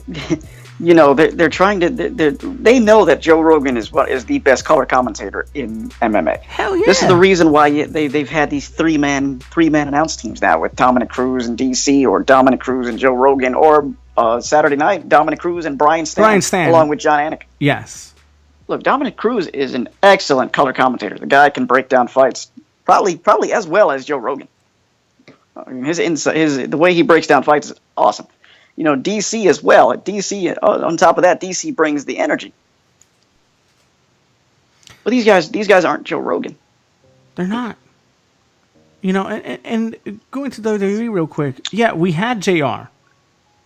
S2: they're trying to they know that Joe Rogan is the best color commentator in MMA.
S1: Hell yeah!
S2: This is the reason why they've had these three man announce teams now with Dominic Cruz and DC, or Dominic Cruz and Joe Rogan, or Saturday night Dominic Cruz and Brian Stan along with John Anik.
S1: Yes.
S2: Look, Dominic Cruz is an excellent color commentator. The guy can break down fights probably as well as Joe Rogan. I mean, the way he breaks down fights is awesome. DC as well. DC, on top of that, DC brings the energy. But these guys aren't Joe Rogan.
S1: They're not. And going to WWE real quick. Yeah, we had JR.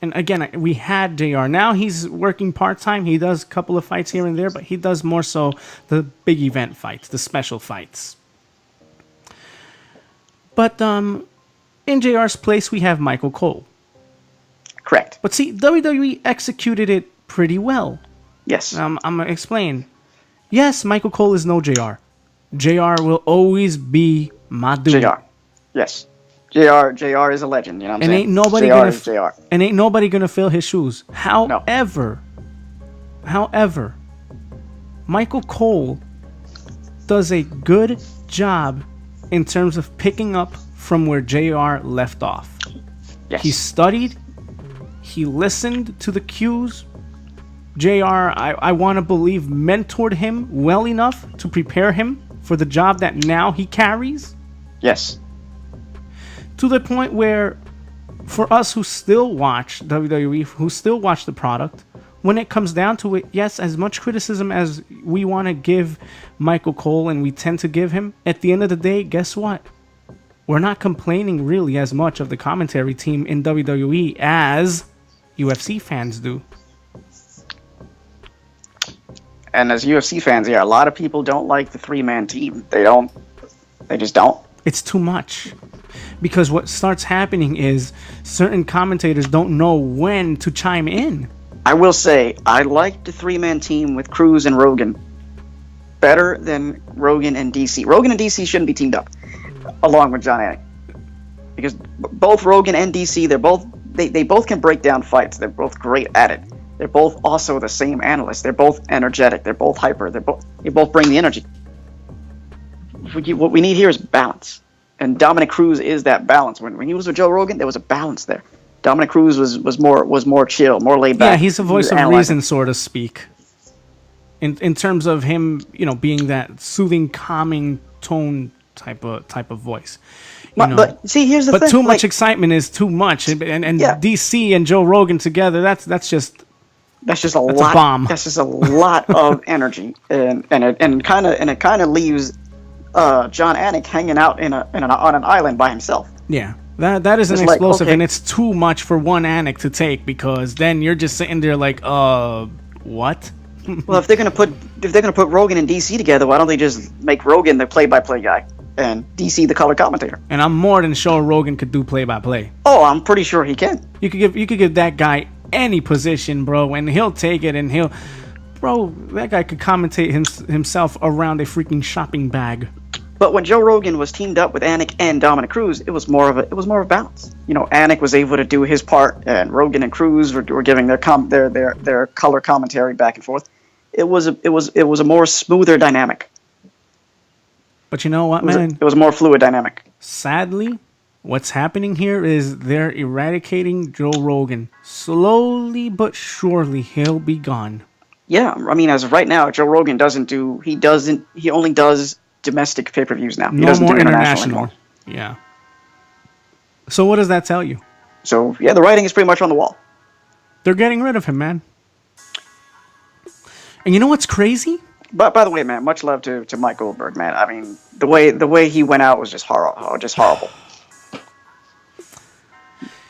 S1: And again, we had JR. Now he's working part-time. He does a couple of fights here and there, but he does more so the big event fights, the special fights. But in JR's place, we have Michael Cole.
S2: Correct.
S1: But see, WWE executed it pretty well.
S2: Yes.
S1: I'm going to explain. Yes, Michael Cole is no JR. JR will always be my dude.
S2: JR. Yes. JR is a legend, you know what I'm saying?
S1: Ain't nobody gonna fill his shoes. However, Michael Cole does a good job in terms of picking up from where JR left off.
S2: Yes.
S1: He studied, he listened to the cues. JR, I want to believe, mentored him well enough to prepare him for the job that now he carries.
S2: Yes.
S1: To the point where, for us who still watch WWE, who still watch the product, when it comes down to it, yes, as much criticism as we want to give Michael Cole, and we tend to give him, at the end of the day, guess what? We're not complaining really as much of the commentary team in WWE as UFC fans do.
S2: And as UFC fans, a lot of people don't like the three-man team. They just don't.
S1: It's too much. because what starts happening is certain commentators don't know when to chime in.
S2: I will say, I like the three-man team with Cruz and Rogan better than Rogan and DC. Rogan and DC shouldn't be teamed up, along with John Anik. Because both Rogan and DC, they both can break down fights. They're both great at it. They're both also the same analysts. They're both energetic. They're both hyper. They both bring the energy. What we need here is balance. And Dominic Cruz is that balance. When he was with Joe Rogan, there was a balance there. Dominic Cruz was more chill, more laid back.
S1: Yeah, he's a voice of reason, so to speak. In terms of him, being that soothing, calming tone type of voice.
S2: But see, here's the thing.
S1: But too much excitement is too much, and DC and Joe Rogan together, that's just a lot. A bomb. That's just a lot of energy, and it kind of leaves John Anik hanging out on an island by himself. Yeah. That is an explosive, and it's too much for one Anik to take, because then you're just sitting there like, what?
S2: Well, if they're gonna put Rogan and DC together, why don't they just make Rogan the play-by-play guy and DC the color commentator?
S1: And I'm more than sure Rogan could do play-by-play.
S2: Oh, I'm pretty sure he can.
S1: You could give that guy any position, bro, and he'll take it, and that guy could commentate himself around a freaking shopping bag.
S2: But when Joe Rogan was teamed up with Anik and Dominic Cruz, it was more of a balance. Anik was able to do his part, and Rogan and Cruz were giving their color commentary back and forth. It was a more smoother dynamic.
S1: But you know what, man?
S2: It was a more fluid dynamic.
S1: Sadly, what's happening here is they're eradicating Joe Rogan. Slowly but surely, he'll be gone.
S2: Yeah, I mean, as of right now, Joe Rogan he only does domestic pay-per-views now. He doesn't do international anymore.
S1: Yeah. So what does that tell you?
S2: So, yeah, the writing is pretty much on the wall.
S1: They're getting rid of him, man. And you know what's crazy?
S2: But by the way, man, much love to Mike Goldberg, man. I mean, the way he went out was just horrible.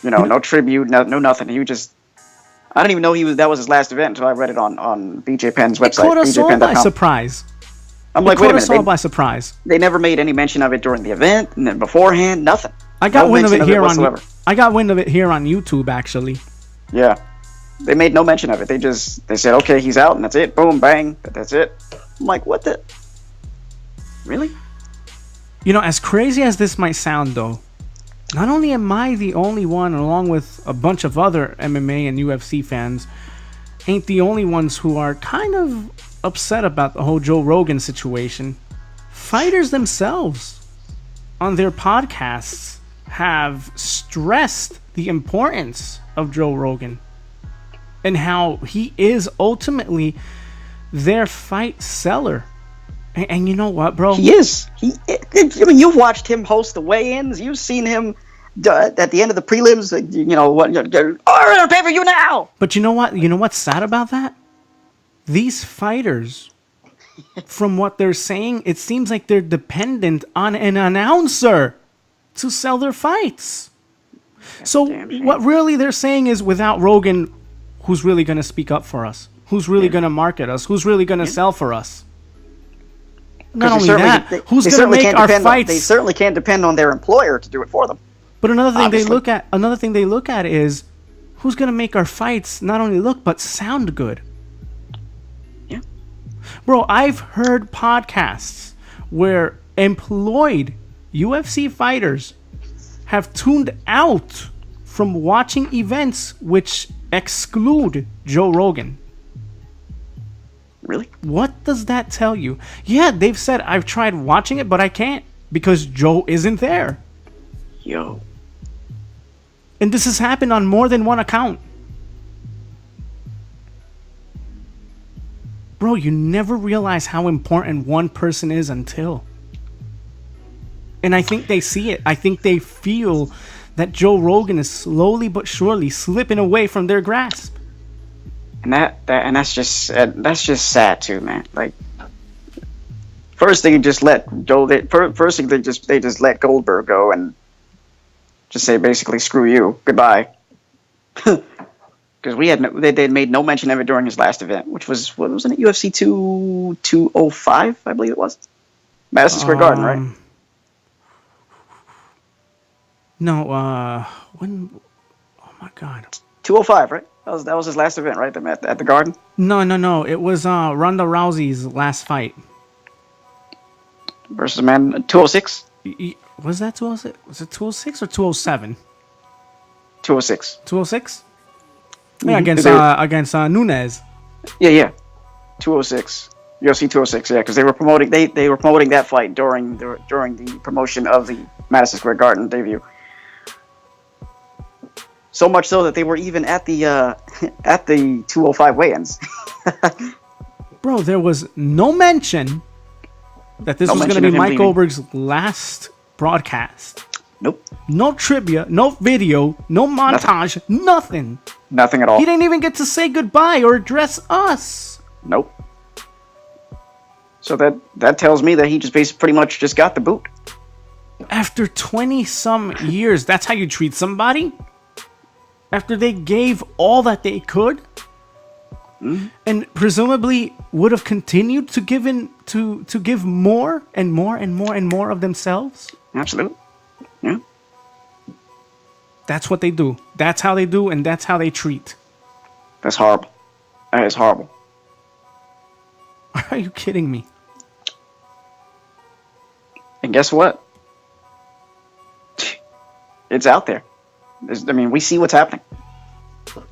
S2: No tribute, no nothing. He just, I didn't even know that was his last event until I read it on BJ Penn's website.
S1: It caught us all by surprise.
S2: I'm like, wait a minute.
S1: All by surprise.
S2: They never made any mention of it during the event, and then beforehand, nothing.
S1: I got wind of it here on YouTube, actually.
S2: Yeah, they made no mention of it. They said, okay, he's out, and that's it. Boom, bang, that's it. I'm like, what the? Really?
S1: As crazy as this might sound, though, not only am I the only one, along with a bunch of other MMA and UFC fans, ain't the only ones who are kind of upset about the whole Joe Rogan situation. Fighters themselves on their podcasts have stressed the importance of Joe Rogan and how he is ultimately their fight seller. And you know what, bro?
S2: He is. I mean, you've watched him host the weigh-ins. You've seen him at the end of the prelims. We're on pay-per-view now.
S1: But you know what? You know what's sad about that? These fighters, from what they're saying, it seems like they're dependent on an announcer to sell their fights. So what really they're saying is, without Rogan, who's really going to speak up for us? Who's really going to market us? Who's really going to sell for us? Not only that, who's going to make our fights?
S2: They certainly can't depend on their employer to do it for them.
S1: But another thing they look at is, who's going to make our fights not only look but sound good? Bro, I've heard podcasts where employed UFC fighters have tuned out from watching events which exclude Joe Rogan.
S2: Really?
S1: What does that tell you? Yeah, they've said, I've tried watching it, but I can't because Joe isn't there.
S2: Yo.
S1: And this has happened on more than one account. Bro, you never realize how important one person is until. And I think they see it. I think they feel that Joe Rogan is slowly but surely slipping away from their grasp.
S2: And that's just sad too, man. Like, first they just let First thing they just let Goldberg go and just say basically screw you, goodbye. Because they made no mention of it during his last event, which was, what wasn't it, UFC 205, I believe it was, Madison Square Garden, right?
S1: No, when? Oh my God.
S2: 205, right? That was his last event, right? At the Garden.
S1: No. It was Ronda Rousey's last fight.
S2: Versus man 206.
S1: Was that 206? Was it 206 or 207?
S2: 206.
S1: 206.
S2: Mm-hmm.
S1: Yeah, against Nunes.
S2: Yeah. 206. UFC 206. Yeah, because they were promoting that fight during the promotion of the Madison Square Garden debut. So much so that they were even at the 205 weigh-ins.
S1: Bro, there was no mention that this was going to be Mike Goldberg's last broadcast.
S2: Nope.
S1: No trivia, no video, no montage, nothing.
S2: Nothing at all.
S1: He didn't even get to say goodbye or address us.
S2: Nope. So that tells me that he just basically pretty much just got the boot.
S1: After 20-some years, that's how you treat somebody? After they gave all that they could? Mm-hmm. And presumably would have continued to give more and more and more and more of themselves?
S2: Absolutely. Yeah.
S1: That's what they do. That's how they do, and that's how they treat.
S2: That's horrible. That is horrible.
S1: Are you kidding me?
S2: And guess what? It's out there. We see what's happening.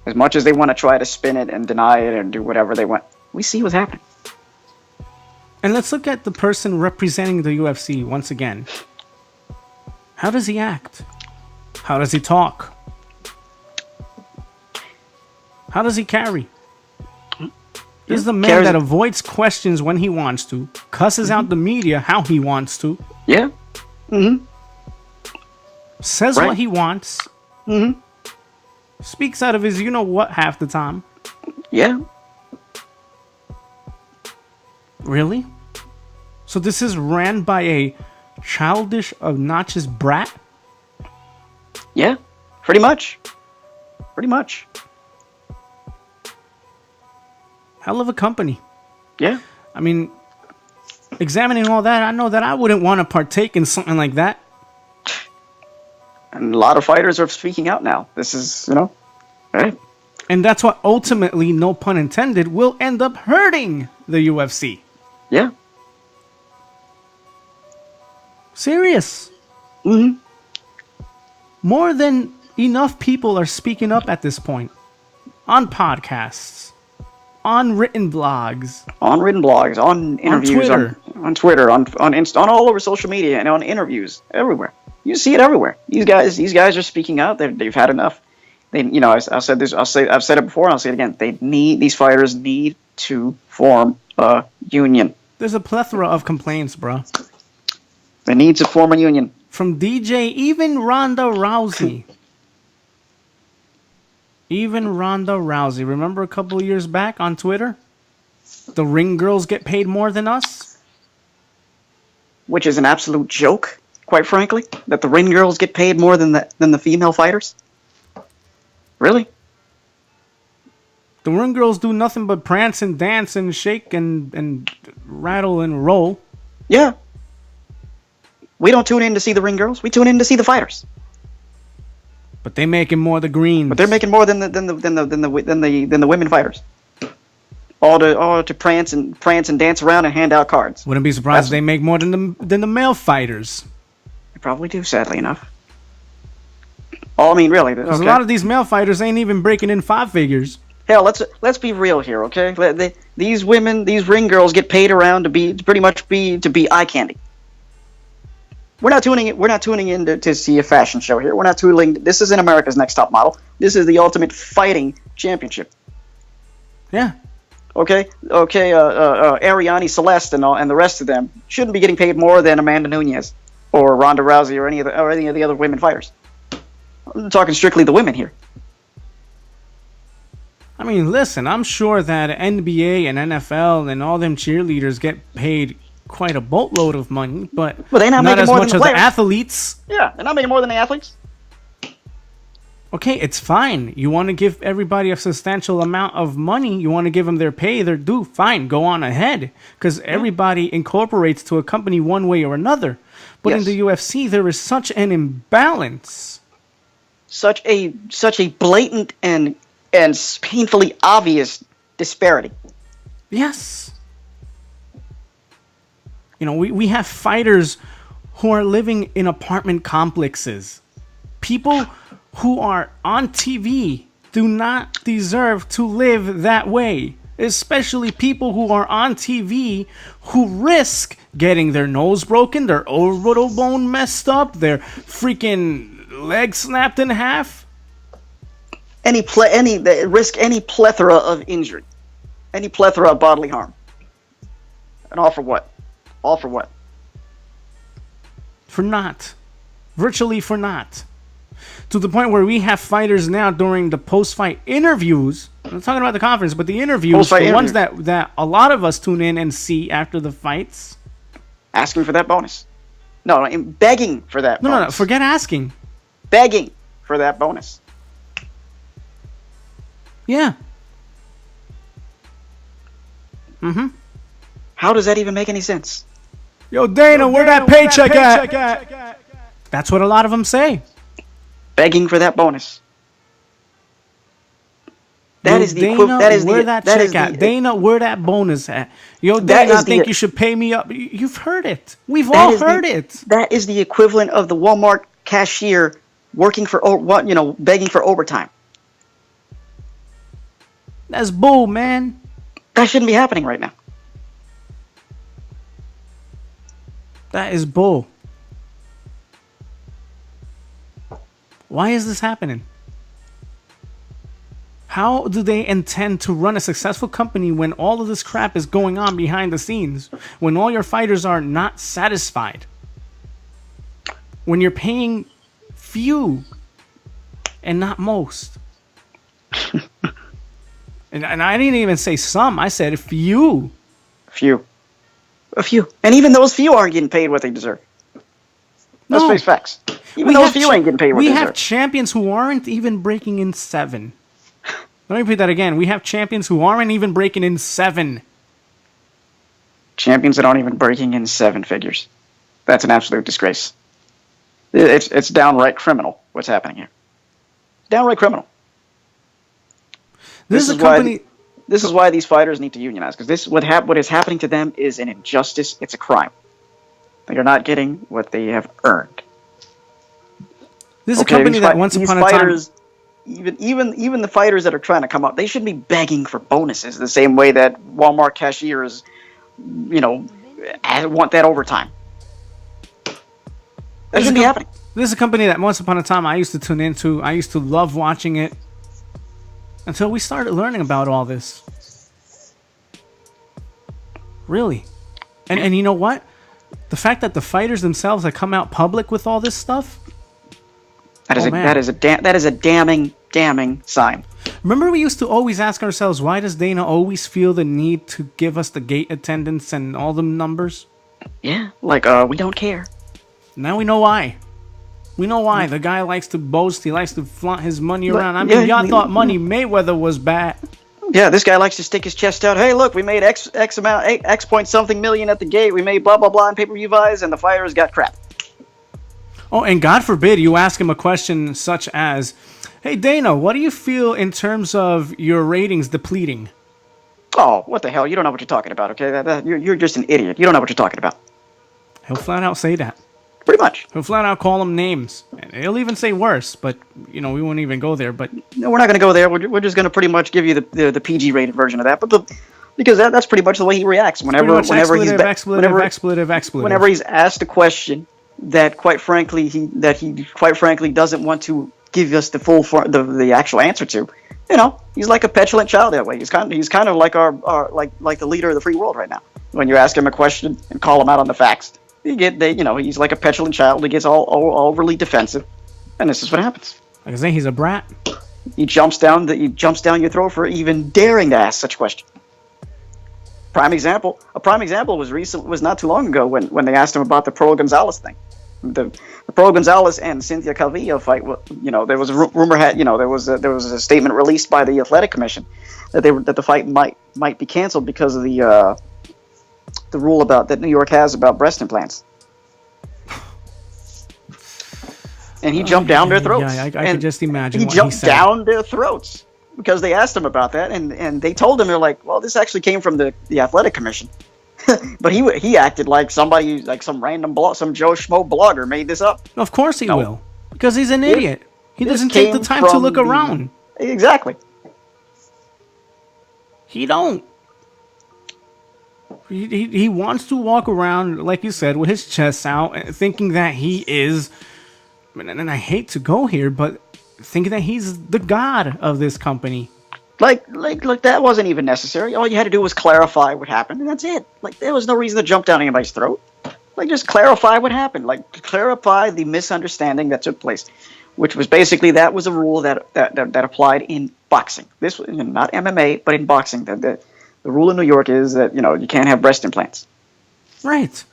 S2: As much as they want to try to spin it and deny it and do whatever they want, we see what's happening.
S1: And let's look at the person representing the UFC once again. How does he act? How does he talk? How does he carry? This is the man that avoids questions when he wants to, cusses out the media how he wants to.
S2: Yeah. Mm-hmm.
S1: Says what he wants.
S2: Mm-hmm.
S1: Speaks out of his you-know-what half the time.
S2: Yeah.
S1: Really? So this is ran by a childish, obnoxious brat?
S2: Yeah. Pretty much.
S1: Hell of a company.
S2: Yeah.
S1: I mean, examining all that, I know that I wouldn't want to partake in something like that.
S2: And a lot of fighters are speaking out now. This is, right?
S1: And that's what ultimately, no pun intended, will end up hurting the UFC.
S2: Yeah.
S1: Serious.
S2: Mm-hmm.
S1: More than enough people are speaking up at this point. On podcasts. On written blogs.
S2: On interviews. On Twitter. On Insta, on all over social media, and on interviews. Everywhere. You see it everywhere. These guys are speaking out. They've had enough. I've said this. I've said it before, and I'll say it again. These fighters need to form a union.
S1: There's a plethora of complaints, bro.
S2: They need to form a union.
S1: From DJ, even Ronda Rousey. Remember a couple of years back on Twitter? The ring girls get paid more than us?
S2: Which is an absolute joke, quite frankly. That the ring girls get paid more than the female fighters? Really?
S1: The ring girls do nothing but prance and dance and shake and rattle and roll.
S2: Yeah. We don't tune in to see the ring girls. We tune in to see the fighters.
S1: But they making more the greens.
S2: But they're making more than the women fighters. All to prance and dance around and hand out cards.
S1: Wouldn't be surprised if they make more than the male fighters.
S2: They probably do, sadly enough. Really.
S1: Because a lot of these male fighters ain't even breaking in 5 figures.
S2: Hell, let's be real here, okay? These ring girls get paid around to be eye candy. We're not tuning in to see a fashion show here. We're not tuning. This isn't America's Next Top Model. This is the Ultimate Fighting Championship.
S1: Yeah.
S2: Okay. Ariane Celeste and the rest of them shouldn't be getting paid more than Amanda Nunes or Ronda Rousey or any of the other women fighters. I'm talking strictly the women here.
S1: I mean, listen, I'm sure that NBA and NFL and all them cheerleaders get paid quite a boatload of money, but
S2: they're not making
S1: as
S2: more
S1: much
S2: than
S1: as the athletes.
S2: Yeah, they're not making more than the athletes.
S1: Okay, it's fine. You want to give everybody a substantial amount of money. You want to give them their pay, their due. Fine, go on ahead. Because everybody incorporates to a company one way or another. But in
S2: Yes.
S1: the UFC, there is such an imbalance.
S2: Such a blatant and painfully obvious disparity.
S1: Yes. You know, we have fighters who are living in apartment complexes. People who are on TV do not deserve to live that way. Especially people who are on TV who risk getting their nose broken, their orbital bone messed up, their freaking leg snapped in half.
S2: They risk any plethora of injury, any plethora of bodily harm. And all for what? All for what?
S1: For naught. Virtually for naught. To the point where we have fighters now during the post-fight interviews. I'm not talking about the conference, but the interviews, the ones that a lot of us tune in and see after the fights.
S2: Asking for that bonus. No, begging for that bonus.
S1: No, forget asking.
S2: Begging for that bonus.
S1: Yeah.
S2: How does that even make any sense?
S1: Yo, Dana, where that paycheck at? That's what a lot of them say.
S2: Begging for that bonus. That is the equivalent.
S1: Dana, where that bonus at? Yo, Dana, I think you should pay me up. You've heard it. We've all heard it.
S2: That is the equivalent of the Walmart cashier working for begging for overtime.
S1: That's bull, man.
S2: That shouldn't be happening right now.
S1: That is bull. Why is this happening? How do they intend to run a successful company when all of this crap is going on behind the scenes? When all your fighters are not satisfied? When you're paying few and not most? and I didn't even say some. I said few. A few. And even those few aren't getting paid what they deserve. Let's face facts. Even those few ain't getting paid what they deserve. We have champions who aren't even breaking in 7. Let me repeat that again. We have champions who aren't even breaking in 7.
S2: Champions that aren't even breaking in 7 figures. That's an absolute disgrace. It's downright criminal what's happening here. Downright criminal. This is why these fighters need to unionize, because what is happening to them is an injustice. It's a crime. They are not getting what they have earned.
S1: This is a company that once upon a time...
S2: Even the fighters that are trying to come up, they shouldn't be begging for bonuses the same way that Walmart cashiers, want that overtime. That shouldn't be happening.
S1: This is a company that once upon a time I used to tune into. I used to love watching it until we started learning about all this. Really. And you know what? The fact that the fighters themselves have come out public with all this stuff, that is a damning sign. Remember, we used to always ask ourselves, why does Dana always feel the need to give us the gate attendance and all the numbers?
S2: Yeah, we don't care.
S1: Now we know why. We know why. The guy likes to boast. He likes to flaunt his money around. I mean, y'all thought Money Mayweather was bad.
S2: Yeah, this guy likes to stick his chest out. Hey, look, we made X amount, X point something million at the gate. We made blah, blah, blah in pay-per-view buys, and the fighters got crap.
S1: Oh, and God forbid you ask him a question such as, hey, Dana, what do you feel in terms of your ratings depleting?
S2: Oh, what the hell? You don't know what you're talking about, okay? You're just an idiot. You don't know what you're talking about.
S1: He'll flat out say that.
S2: Pretty much.
S1: He'll flat out call them names. And he'll even say worse, but, we won't even go there. But
S2: no, we're not going to go there. We're just going to pretty much give you the PG-rated version of that. But because that's pretty much the way he reacts whenever he's asked a question that quite frankly he doesn't want to give us the actual answer to. He's like a petulant child that way. He's kind of like our like the leader of the free world right now. When you ask him a question and call him out on the facts, he's like a petulant child. He gets all overly defensive, and this is what happens.
S1: Like I say, he's a brat.
S2: He jumps down your throat for even daring to ask such a question. A prime example was not too long ago when they asked him about the Pearl Gonzalez thing. The Pearl Gonzalez and Cynthia Calvillo fight. There was a rumor there was a statement released by the Athletic Commission that the fight might be canceled because of the rule that New York has about breast implants. and he jumped down their throats.
S1: Yeah, I can just imagine
S2: he
S1: what
S2: jumped
S1: he said.
S2: down their throats because they asked him about that, and they told him, they're like, well, this actually came from the athletic commission. But he acted like somebody, like some random some Joe Schmo blogger made this up.
S1: Of course he will, because he's an idiot. He doesn't take the time to look around.
S2: Exactly.
S1: He don't. He wants to walk around, like you said, with his chest out, thinking that he is, and I hate to go here, but thinking that he's the god of this company.
S2: Like, that wasn't even necessary. All you had to do was clarify what happened, and that's it. Like, there was no reason to jump down anybody's throat. Like, just clarify what happened. Like, clarify the misunderstanding that took place, which was basically that was a rule that applied in boxing. This was not MMA, but in boxing. The rule in New York is that you can't have breast implants.
S1: Right.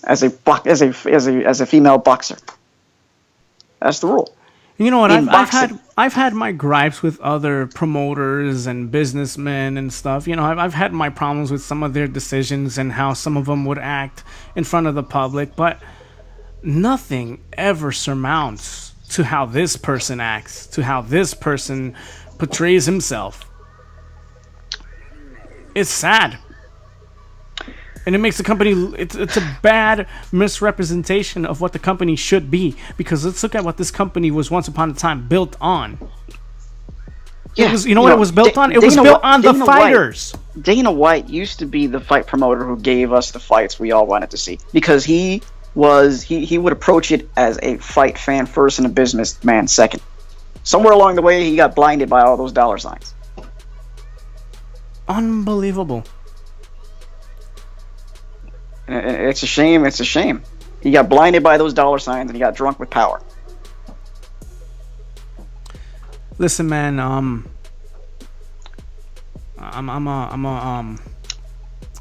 S2: As a female boxer. That's the rule.
S1: You know what? I've had my gripes with other promoters and businessmen and stuff. I've had my problems with some of their decisions and how some of them would act in front of the public, but nothing ever surmounts to how this person acts, to how this person portrays himself. It's sad. And it makes the company, it's a bad misrepresentation of what the company should be. Because let's look at what this company was once upon a time built on. Yeah, it was, what it was built on? It was built on the fighters.
S2: Dana White used to be the fight promoter who gave us the fights we all wanted to see. Because he would approach it as a fight fan first and a businessman second. Somewhere along the way, he got blinded by all those dollar signs.
S1: Unbelievable.
S2: It's a shame. It's a shame. He got blinded by those dollar signs and he got drunk with power.
S1: Listen, man. I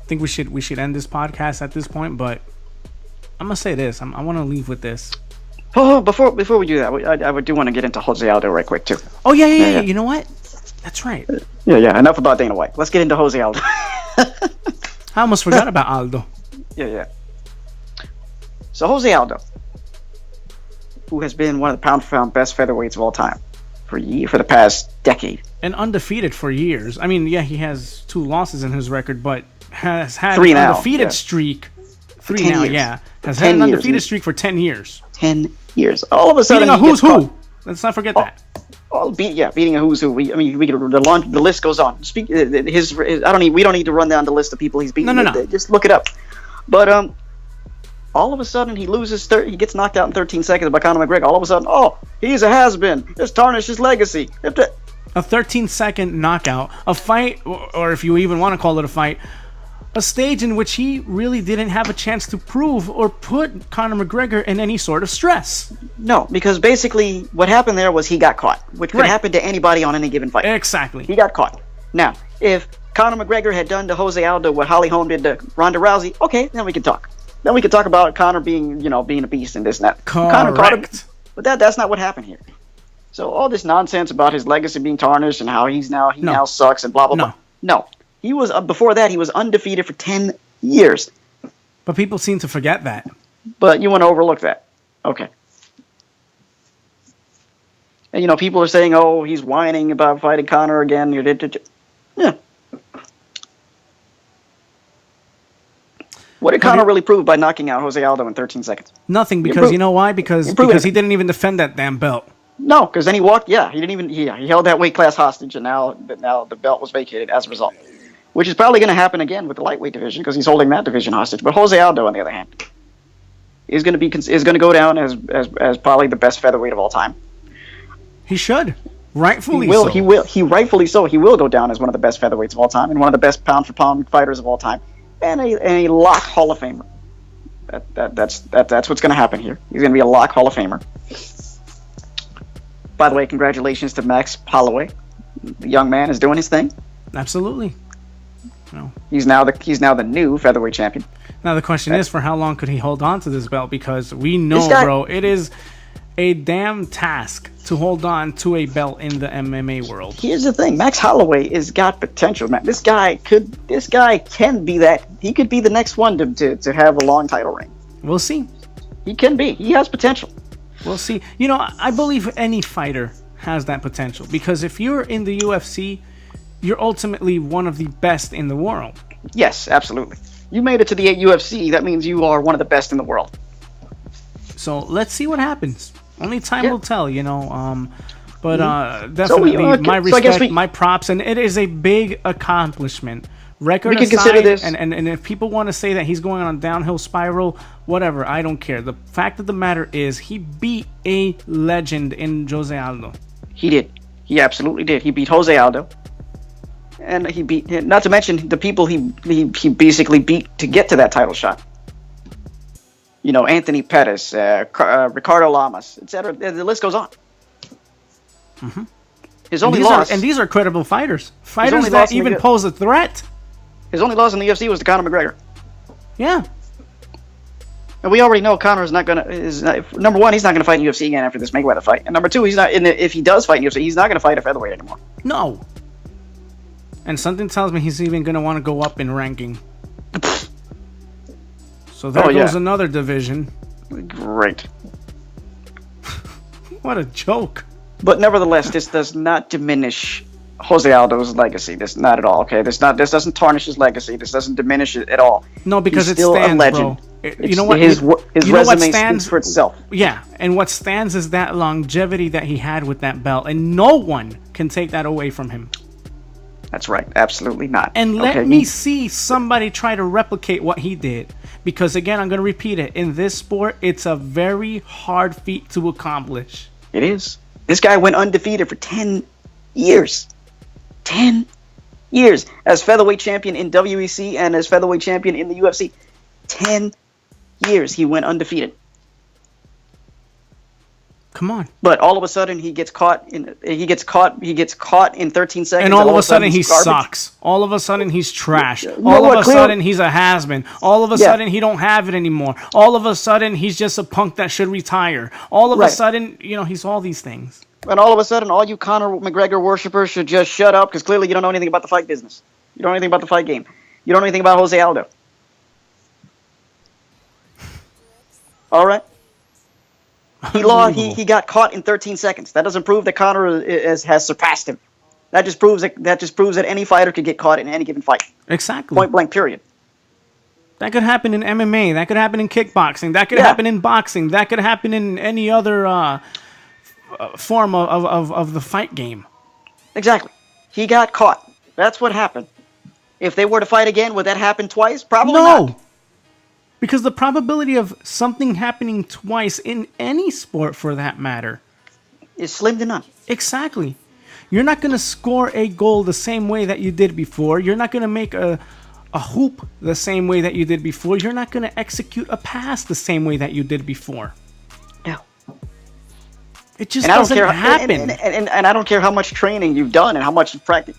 S1: think we should end this podcast at this point, but I'm gonna say this. I want to leave with this.
S2: Oh, before we do that, I do want to get into Jose Aldo right quick too.
S1: Oh yeah. You know what? That's right.
S2: Yeah. Enough about Dana White. Let's get into Jose Aldo.
S1: I almost forgot about Aldo.
S2: Yeah. So Jose Aldo, who has been one of the pound-for-pound best featherweights of all time for the past decade.
S1: And undefeated for years. I mean, yeah, he has 2 losses in his record, but has had
S2: 3
S1: an
S2: now,
S1: undefeated streak. 3 now,
S2: years.
S1: yeah. Has had an undefeated streak for 10 years.
S2: 10 years. All of a sudden,
S1: beating a who's who. Let's not forget that.
S2: Beating a who's who. We could, the list goes on. We don't need to run down the list of people he's beaten.
S1: No.
S2: Just look it up. But all of a sudden he loses. He gets knocked out in 13 seconds by Conor McGregor. All of a sudden, he's a has-been. It's tarnished his legacy.
S1: A 13-second knockout, a fight, or if you even want to call it a fight, a stage in which he really didn't have a chance to prove or put Conor McGregor in any sort of stress.
S2: No, because basically what happened there was he got caught, which could happen to anybody on any given fight.
S1: Exactly.
S2: He got caught. Now, if Conor McGregor had done to Jose Aldo what Holly Holm did to Ronda Rousey, okay, then we could talk. Then we could talk about Conor being a beast and this and that.
S1: Correct.
S2: Conor caught him, but that's not what happened here. So all this nonsense about his legacy being tarnished and how he now sucks and blah blah blah. No, he was before that he was undefeated for 10 years.
S1: But people seem to forget that.
S2: But you want to overlook that, okay? And people are saying, "Oh, he's whining about fighting Conor again." Yeah. What did Conor really prove by knocking out Jose Aldo in 13 seconds?
S1: Nothing, because you know why? Because he didn't even defend that damn belt.
S2: No, because then he walked. Yeah, he didn't even. He held that weight class hostage, and now the belt was vacated as a result, which is probably going to happen again with the lightweight division because he's holding that division hostage. But Jose Aldo, on the other hand, is going to go down as probably the best featherweight of all time.
S1: He should, rightfully
S2: so.
S1: He
S2: rightfully so. He will go down as one of the best featherweights of all time and one of the best pound for pound fighters of all time, and a lock Hall of Famer. That's what's going to happen here. He's going to be a lock Hall of Famer. By the way, congratulations to Max Holloway. The young man is doing his thing.
S1: Absolutely. No.
S2: He's now the new featherweight champion.
S1: Now the question is, for how long could he hold on to this belt? Because we know, bro, it is a damn task to hold on to a belt in the MMA world.
S2: Here's the thing: Max Holloway has got potential, man. This guy can be that. He could be the next one to have a long title reign.
S1: We'll see.
S2: He can be. He has potential.
S1: We'll see. I believe any fighter has that potential, because if you're in the UFC, you're ultimately one of the best in the world.
S2: Yes, absolutely. You made it to the UFC. That means you are one of the best in the world.
S1: So let's see what happens. Only time will tell, But definitely, my respect, my props, and it is a big accomplishment. Record aside, consider this. And if people want to say that he's going on a downhill spiral, whatever, I don't care. The fact of the matter is, he beat a legend in Jose Aldo.
S2: He did. He absolutely did. He beat Jose Aldo. And he beat, not to mention the people he basically beat to get to that title shot. Anthony Pettis, Ricardo Lamas, etc. The list goes on.
S1: Mm-hmm.
S2: His only loss,
S1: and these are credible fighters that even pose a threat.
S2: His only loss in the UFC was to Conor McGregor.
S1: Yeah.
S2: And we already know Conor is not gonna. Number one, he's not gonna fight in UFC again after this Mayweather fight. And number two, he's not. If he does fight in UFC, he's not gonna fight a featherweight anymore.
S1: No. And something tells me he's even gonna want to go up in ranking. So there goes another division.
S2: Great.
S1: What a joke.
S2: But nevertheless, this does not diminish Jose Aldo's legacy. This not at all. Okay, this doesn't tarnish his legacy. This doesn't diminish it at all.
S1: No, because
S2: he's
S1: it
S2: still
S1: stands,
S2: a legend.
S1: Bro. You know what?
S2: His resume speaks for itself.
S1: Yeah, and what stands is that longevity that he had with that belt, and no one can take that away from him.
S2: That's right. Absolutely not.
S1: And let me see somebody try to replicate what he did. Because again, I'm going to repeat it. In this sport, it's a very hard feat to accomplish.
S2: It is. This guy went undefeated for 10 years. 10 years. As featherweight champion in WEC and as featherweight champion in the UFC. 10 years he went undefeated.
S1: Come on.
S2: But all of a sudden he gets caught in 13 seconds.
S1: And all of a sudden he sucks. All of a sudden he's trash. All of a sudden he's a has-been. All of a sudden he don't have it anymore. All of a sudden he's just a punk that should retire. All of a sudden, he's all these things.
S2: And all of a sudden all you Conor McGregor worshippers should just shut up, because clearly you don't know anything about the fight business. You don't know anything about the fight game. You don't know anything about Jose Aldo. All right? He got caught in 13 seconds. That doesn't prove that Conor has surpassed him. That just proves that any fighter could get caught in any given fight.
S1: Exactly.
S2: Point blank. Period.
S1: That could happen in MMA. That could happen in kickboxing. That could happen in boxing. That could happen in any other form of the fight game.
S2: Exactly. He got caught. That's what happened. If they were to fight again, would that happen twice? Probably not.
S1: Because the probability of something happening twice in any sport, for that matter,
S2: is slim to none.
S1: Exactly. You're not going to score a goal the same way that you did before. You're not going to make a hoop the same way that you did before. You're not going to execute a pass the same way that you did before.
S2: Yeah.
S1: It just doesn't happen.
S2: And I don't care how much training you've done and how much you practice.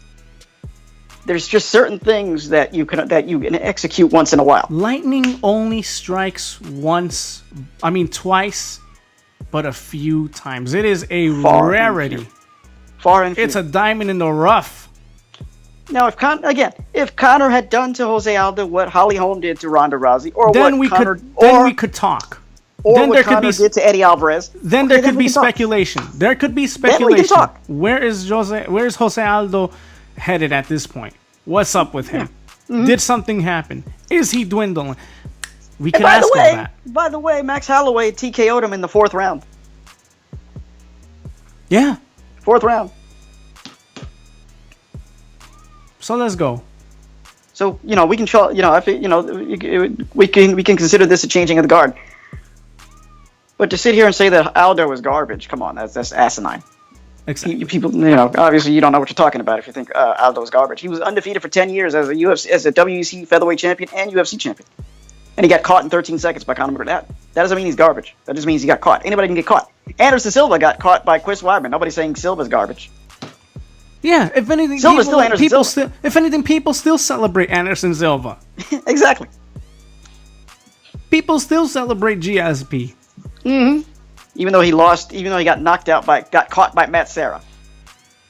S2: There's just certain things that you can execute once in a while.
S1: Lightning only strikes twice, but a few times. It is a rarity.
S2: Far and few.
S1: It's a diamond in the rough.
S2: Now, if Conor had done to Jose Aldo what Holly Holm did to Ronda Rousey,
S1: then we could talk.
S2: Or then what Conor did to Eddie Alvarez.
S1: Then there could be speculation. There could be speculation.
S2: Then we can talk.
S1: Where's Jose Aldo headed at this point? What's up with him?
S2: Yeah. Mm-hmm.
S1: Did something happen? Is he dwindling? We can ask him that.
S2: By the way, Max Holloway TKO'd him in the 4th round.
S1: Yeah.
S2: 4th round.
S1: So let's go.
S2: So we can we can consider this a changing of the guard. But to sit here and say that Aldo is garbage, come on, that's asinine.
S1: Exactly.
S2: People, obviously you don't know what you're talking about if you think Aldo is garbage. He was undefeated for 10 years as a WEC featherweight champion and UFC champion, and he got caught in 13 seconds by Conor McGregor. That doesn't mean he's garbage. That just means he got caught. Anybody can get caught. Anderson Silva got caught by Chris Weidman. Nobody's saying Silva's garbage.
S1: Yeah, if anything, people still celebrate Anderson Silva.
S2: Exactly.
S1: People still celebrate GSP.
S2: Mm-hmm. Even though he got caught by Matt Serra.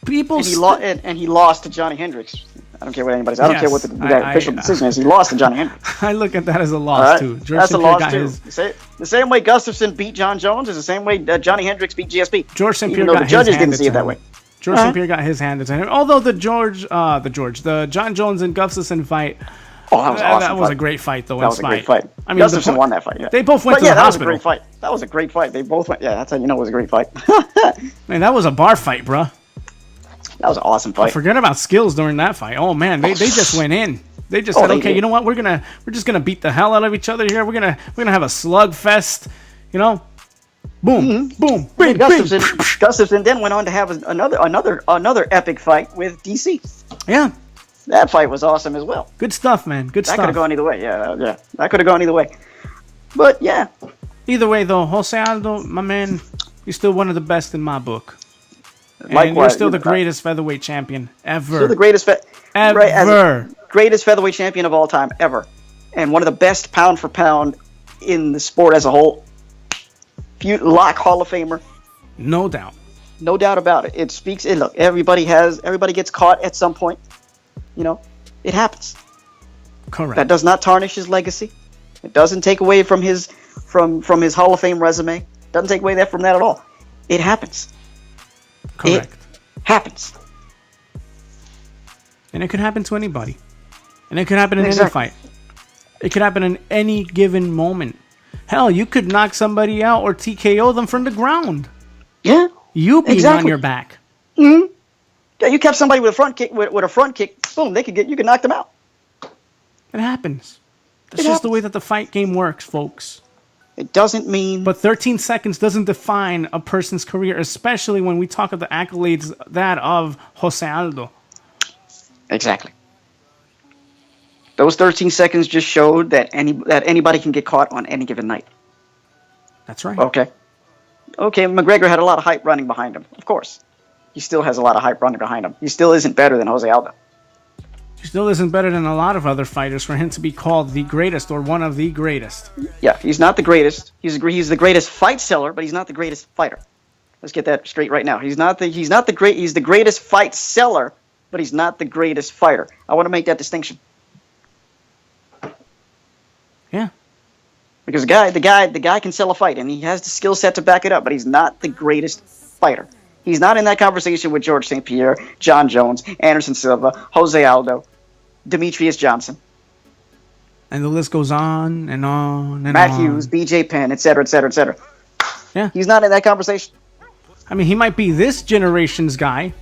S1: He
S2: lost to Johnny Hendricks. I don't care what anybody says. I don't care what the official decision is. He lost to Johnny Hendricks.
S1: I look at that as a loss, too.
S2: That's a loss, too. The same way Gustafsson beat John Jones is the same way Johnny Hendricks beat GSP.
S1: George St. Pierre got
S2: the judges didn't see it that way.
S1: George St. Pierre got his handed to him. Although the John Jones and Gustafsson fight, that was a great fight, though.
S2: That was a great fight. I mean, Gustafsson won that fight, yeah.
S1: They both went to the hospital.
S2: That was a great fight. They both went, that's how you know it was a great fight.
S1: Man, that was a bar fight, bro.
S2: That was an awesome fight.
S1: Forget about skills during that fight. Oh, man, they just went in. They just said, okay, you know what? We're just gonna beat the hell out of each other here. We're gonna have a slugfest, Boom, boom, bing,
S2: Gustafsson then went on to have another epic fight with DC.
S1: Yeah,
S2: that fight was awesome as well.
S1: Good stuff, man. Good stuff.
S2: That could have gone either way. Yeah. That could have gone either way. But yeah.
S1: Either way, though, Jose Aldo, my man, you're still one of the best in my book.
S2: Likewise,
S1: and you're still the greatest featherweight champion ever.
S2: Still the greatest greatest featherweight champion of all time ever, and one of the best pound for pound in the sport as a whole. Lock Hall of Famer.
S1: No doubt.
S2: No doubt about it. It speaks. Look, everybody gets caught at some point. It happens.
S1: Correct.
S2: That does not tarnish his legacy. It doesn't take away from his his Hall of Fame resume. It doesn't take away from that at all. It happens.
S1: Correct.
S2: It happens.
S1: And it could happen to anybody. And it could happen in any fight. It could happen in any given moment. Hell, you could knock somebody out or TKO them from the ground.
S2: Yeah.
S1: You being on your back.
S2: Mm-hmm. Yeah, you kept somebody with a front kick. With a front kick, boom, you could knock them out.
S1: It happens. That's just the way that the fight game works, folks.
S2: It doesn't mean...
S1: But 13 seconds doesn't define a person's career, especially when we talk of the accolades that of Jose Aldo.
S2: Exactly. Those 13 seconds just showed that anybody can get caught on any given night.
S1: That's right.
S2: Okay, McGregor had a lot of hype running behind him. Of course. He still has a lot of hype running behind him. He still isn't better than Jose Aldo.
S1: He still isn't better than a lot of other fighters for him to be called the greatest or one of the greatest.
S2: Yeah, he's not the greatest. He's the greatest fight seller, but he's not the greatest fighter. Let's get that straight right now. He's the greatest fight seller, but he's not the greatest fighter. I want to make that distinction.
S1: Yeah.
S2: Because the guy can sell a fight, and he has the skill set to back it up, but he's not the greatest fighter. He's not in that conversation with George St. Pierre, John Jones, Anderson Silva, Jose Aldo, Demetrius Johnson.
S1: And the list goes on and on and
S2: Matt
S1: on.
S2: Hughes, BJ Penn, etc., etc., etc.
S1: Yeah.
S2: He's not in that conversation.
S1: I mean, he might be this generation's guy,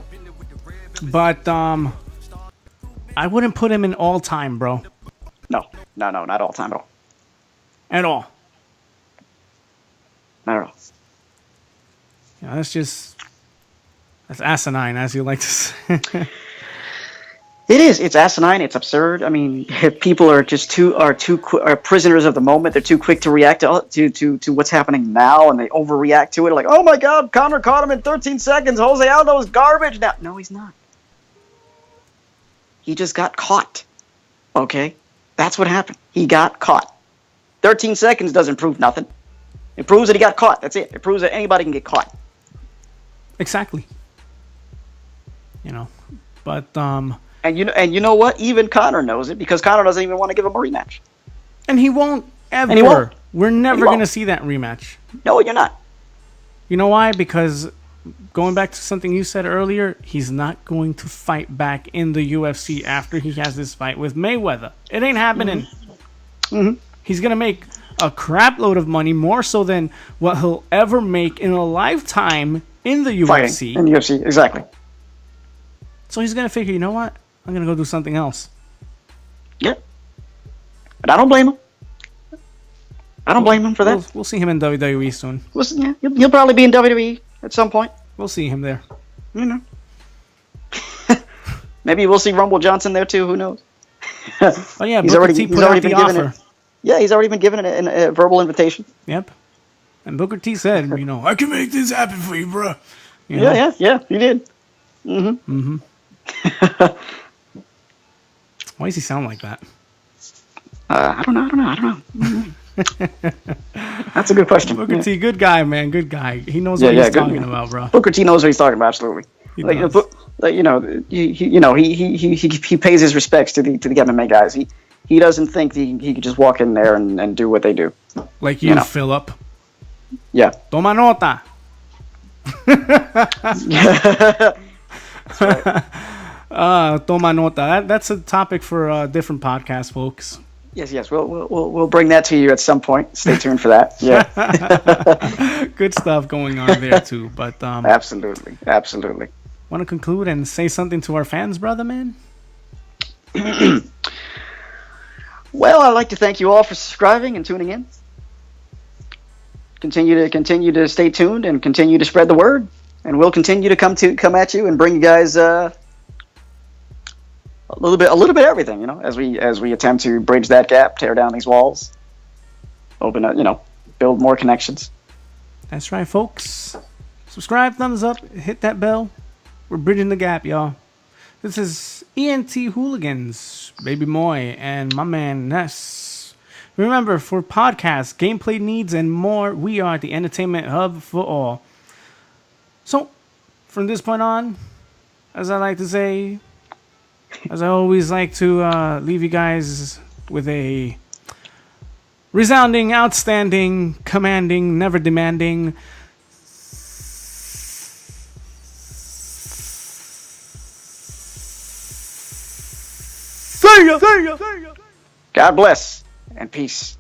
S1: but I wouldn't put him in all time, bro.
S2: No, not all time at all.
S1: At all.
S2: Not at all.
S1: Yeah, that's asinine, as you like to say.
S2: It is. It's asinine. It's absurd. I mean, people are prisoners of the moment. They're too quick to react to what's happening now, and they overreact to it. Like, oh my God, Conor caught him in 13 seconds. Jose Aldo is garbage now. No, he's not. He just got caught. Okay, that's what happened. He got caught. 13 seconds doesn't prove nothing. It proves that he got caught. That's it. It proves that anybody can get caught.
S1: Exactly. But
S2: And you know what? Even Conor knows it, because Conor doesn't even want to give him a rematch.
S1: And he won't ever.
S2: And he won't.
S1: We're never going to see that rematch.
S2: No, you're not.
S1: You know why? Because going back to something you said earlier, he's not going to fight back in the UFC after he has this fight with Mayweather. It ain't happening.
S2: Mm-hmm.
S1: He's going to make a crap load of money, more so than what he'll ever make in a lifetime in the UFC.
S2: Fighting in the UFC, exactly.
S1: So he's going to figure, you know what? I'm going to go do something else.
S2: Yeah. But I don't blame him. I don't blame him for that.
S1: We'll see him in WWE soon.
S2: Yeah, he'll probably be in WWE at some point.
S1: We'll see him there.
S2: Maybe we'll see Rumble Johnson there too. Who knows?
S1: Oh yeah, he's already been given
S2: he's already been given a verbal invitation.
S1: Yep. And Booker T said, I can make this happen for you, bro.
S2: Yeah, he did. Mm-hmm.
S1: Why does he sound like that?
S2: I don't know. That's a good question.
S1: Booker T, good guy, man. Good guy. He knows what he's talking about, bro.
S2: Booker T knows what he's talking about, absolutely. He pays his respects to the MMA guys. He doesn't think he could just walk in there and do what they do.
S1: Like you, Philip.
S2: Yeah.
S1: Toma nota.
S2: That's right.
S1: Toma nota. That's a topic for a different podcast, folks.
S2: Yes. We'll bring that to you at some point. Stay tuned for that. Yeah.
S1: Good stuff going on there too. But
S2: absolutely.
S1: Want to conclude and say something to our fans, brother man?
S2: Well, I'd like to thank you all for subscribing and tuning in. Continue to stay tuned and continue to spread the word, and we'll continue to come at you and bring you guys a little bit everything, as we attempt to bridge that gap, tear down these walls, open up, build more connections.
S1: That's right, folks. Subscribe, thumbs up, hit that bell. We're bridging the gap, y'all. This is ENT Hooligans, Baby Moy, and my man Ness. Remember, for podcasts, gameplay needs, and more, we are the entertainment hub for all. So, from this point on, as I like to say, as I always like to leave you guys with a resounding, outstanding, commanding, never demanding, see ya.
S2: God bless and peace.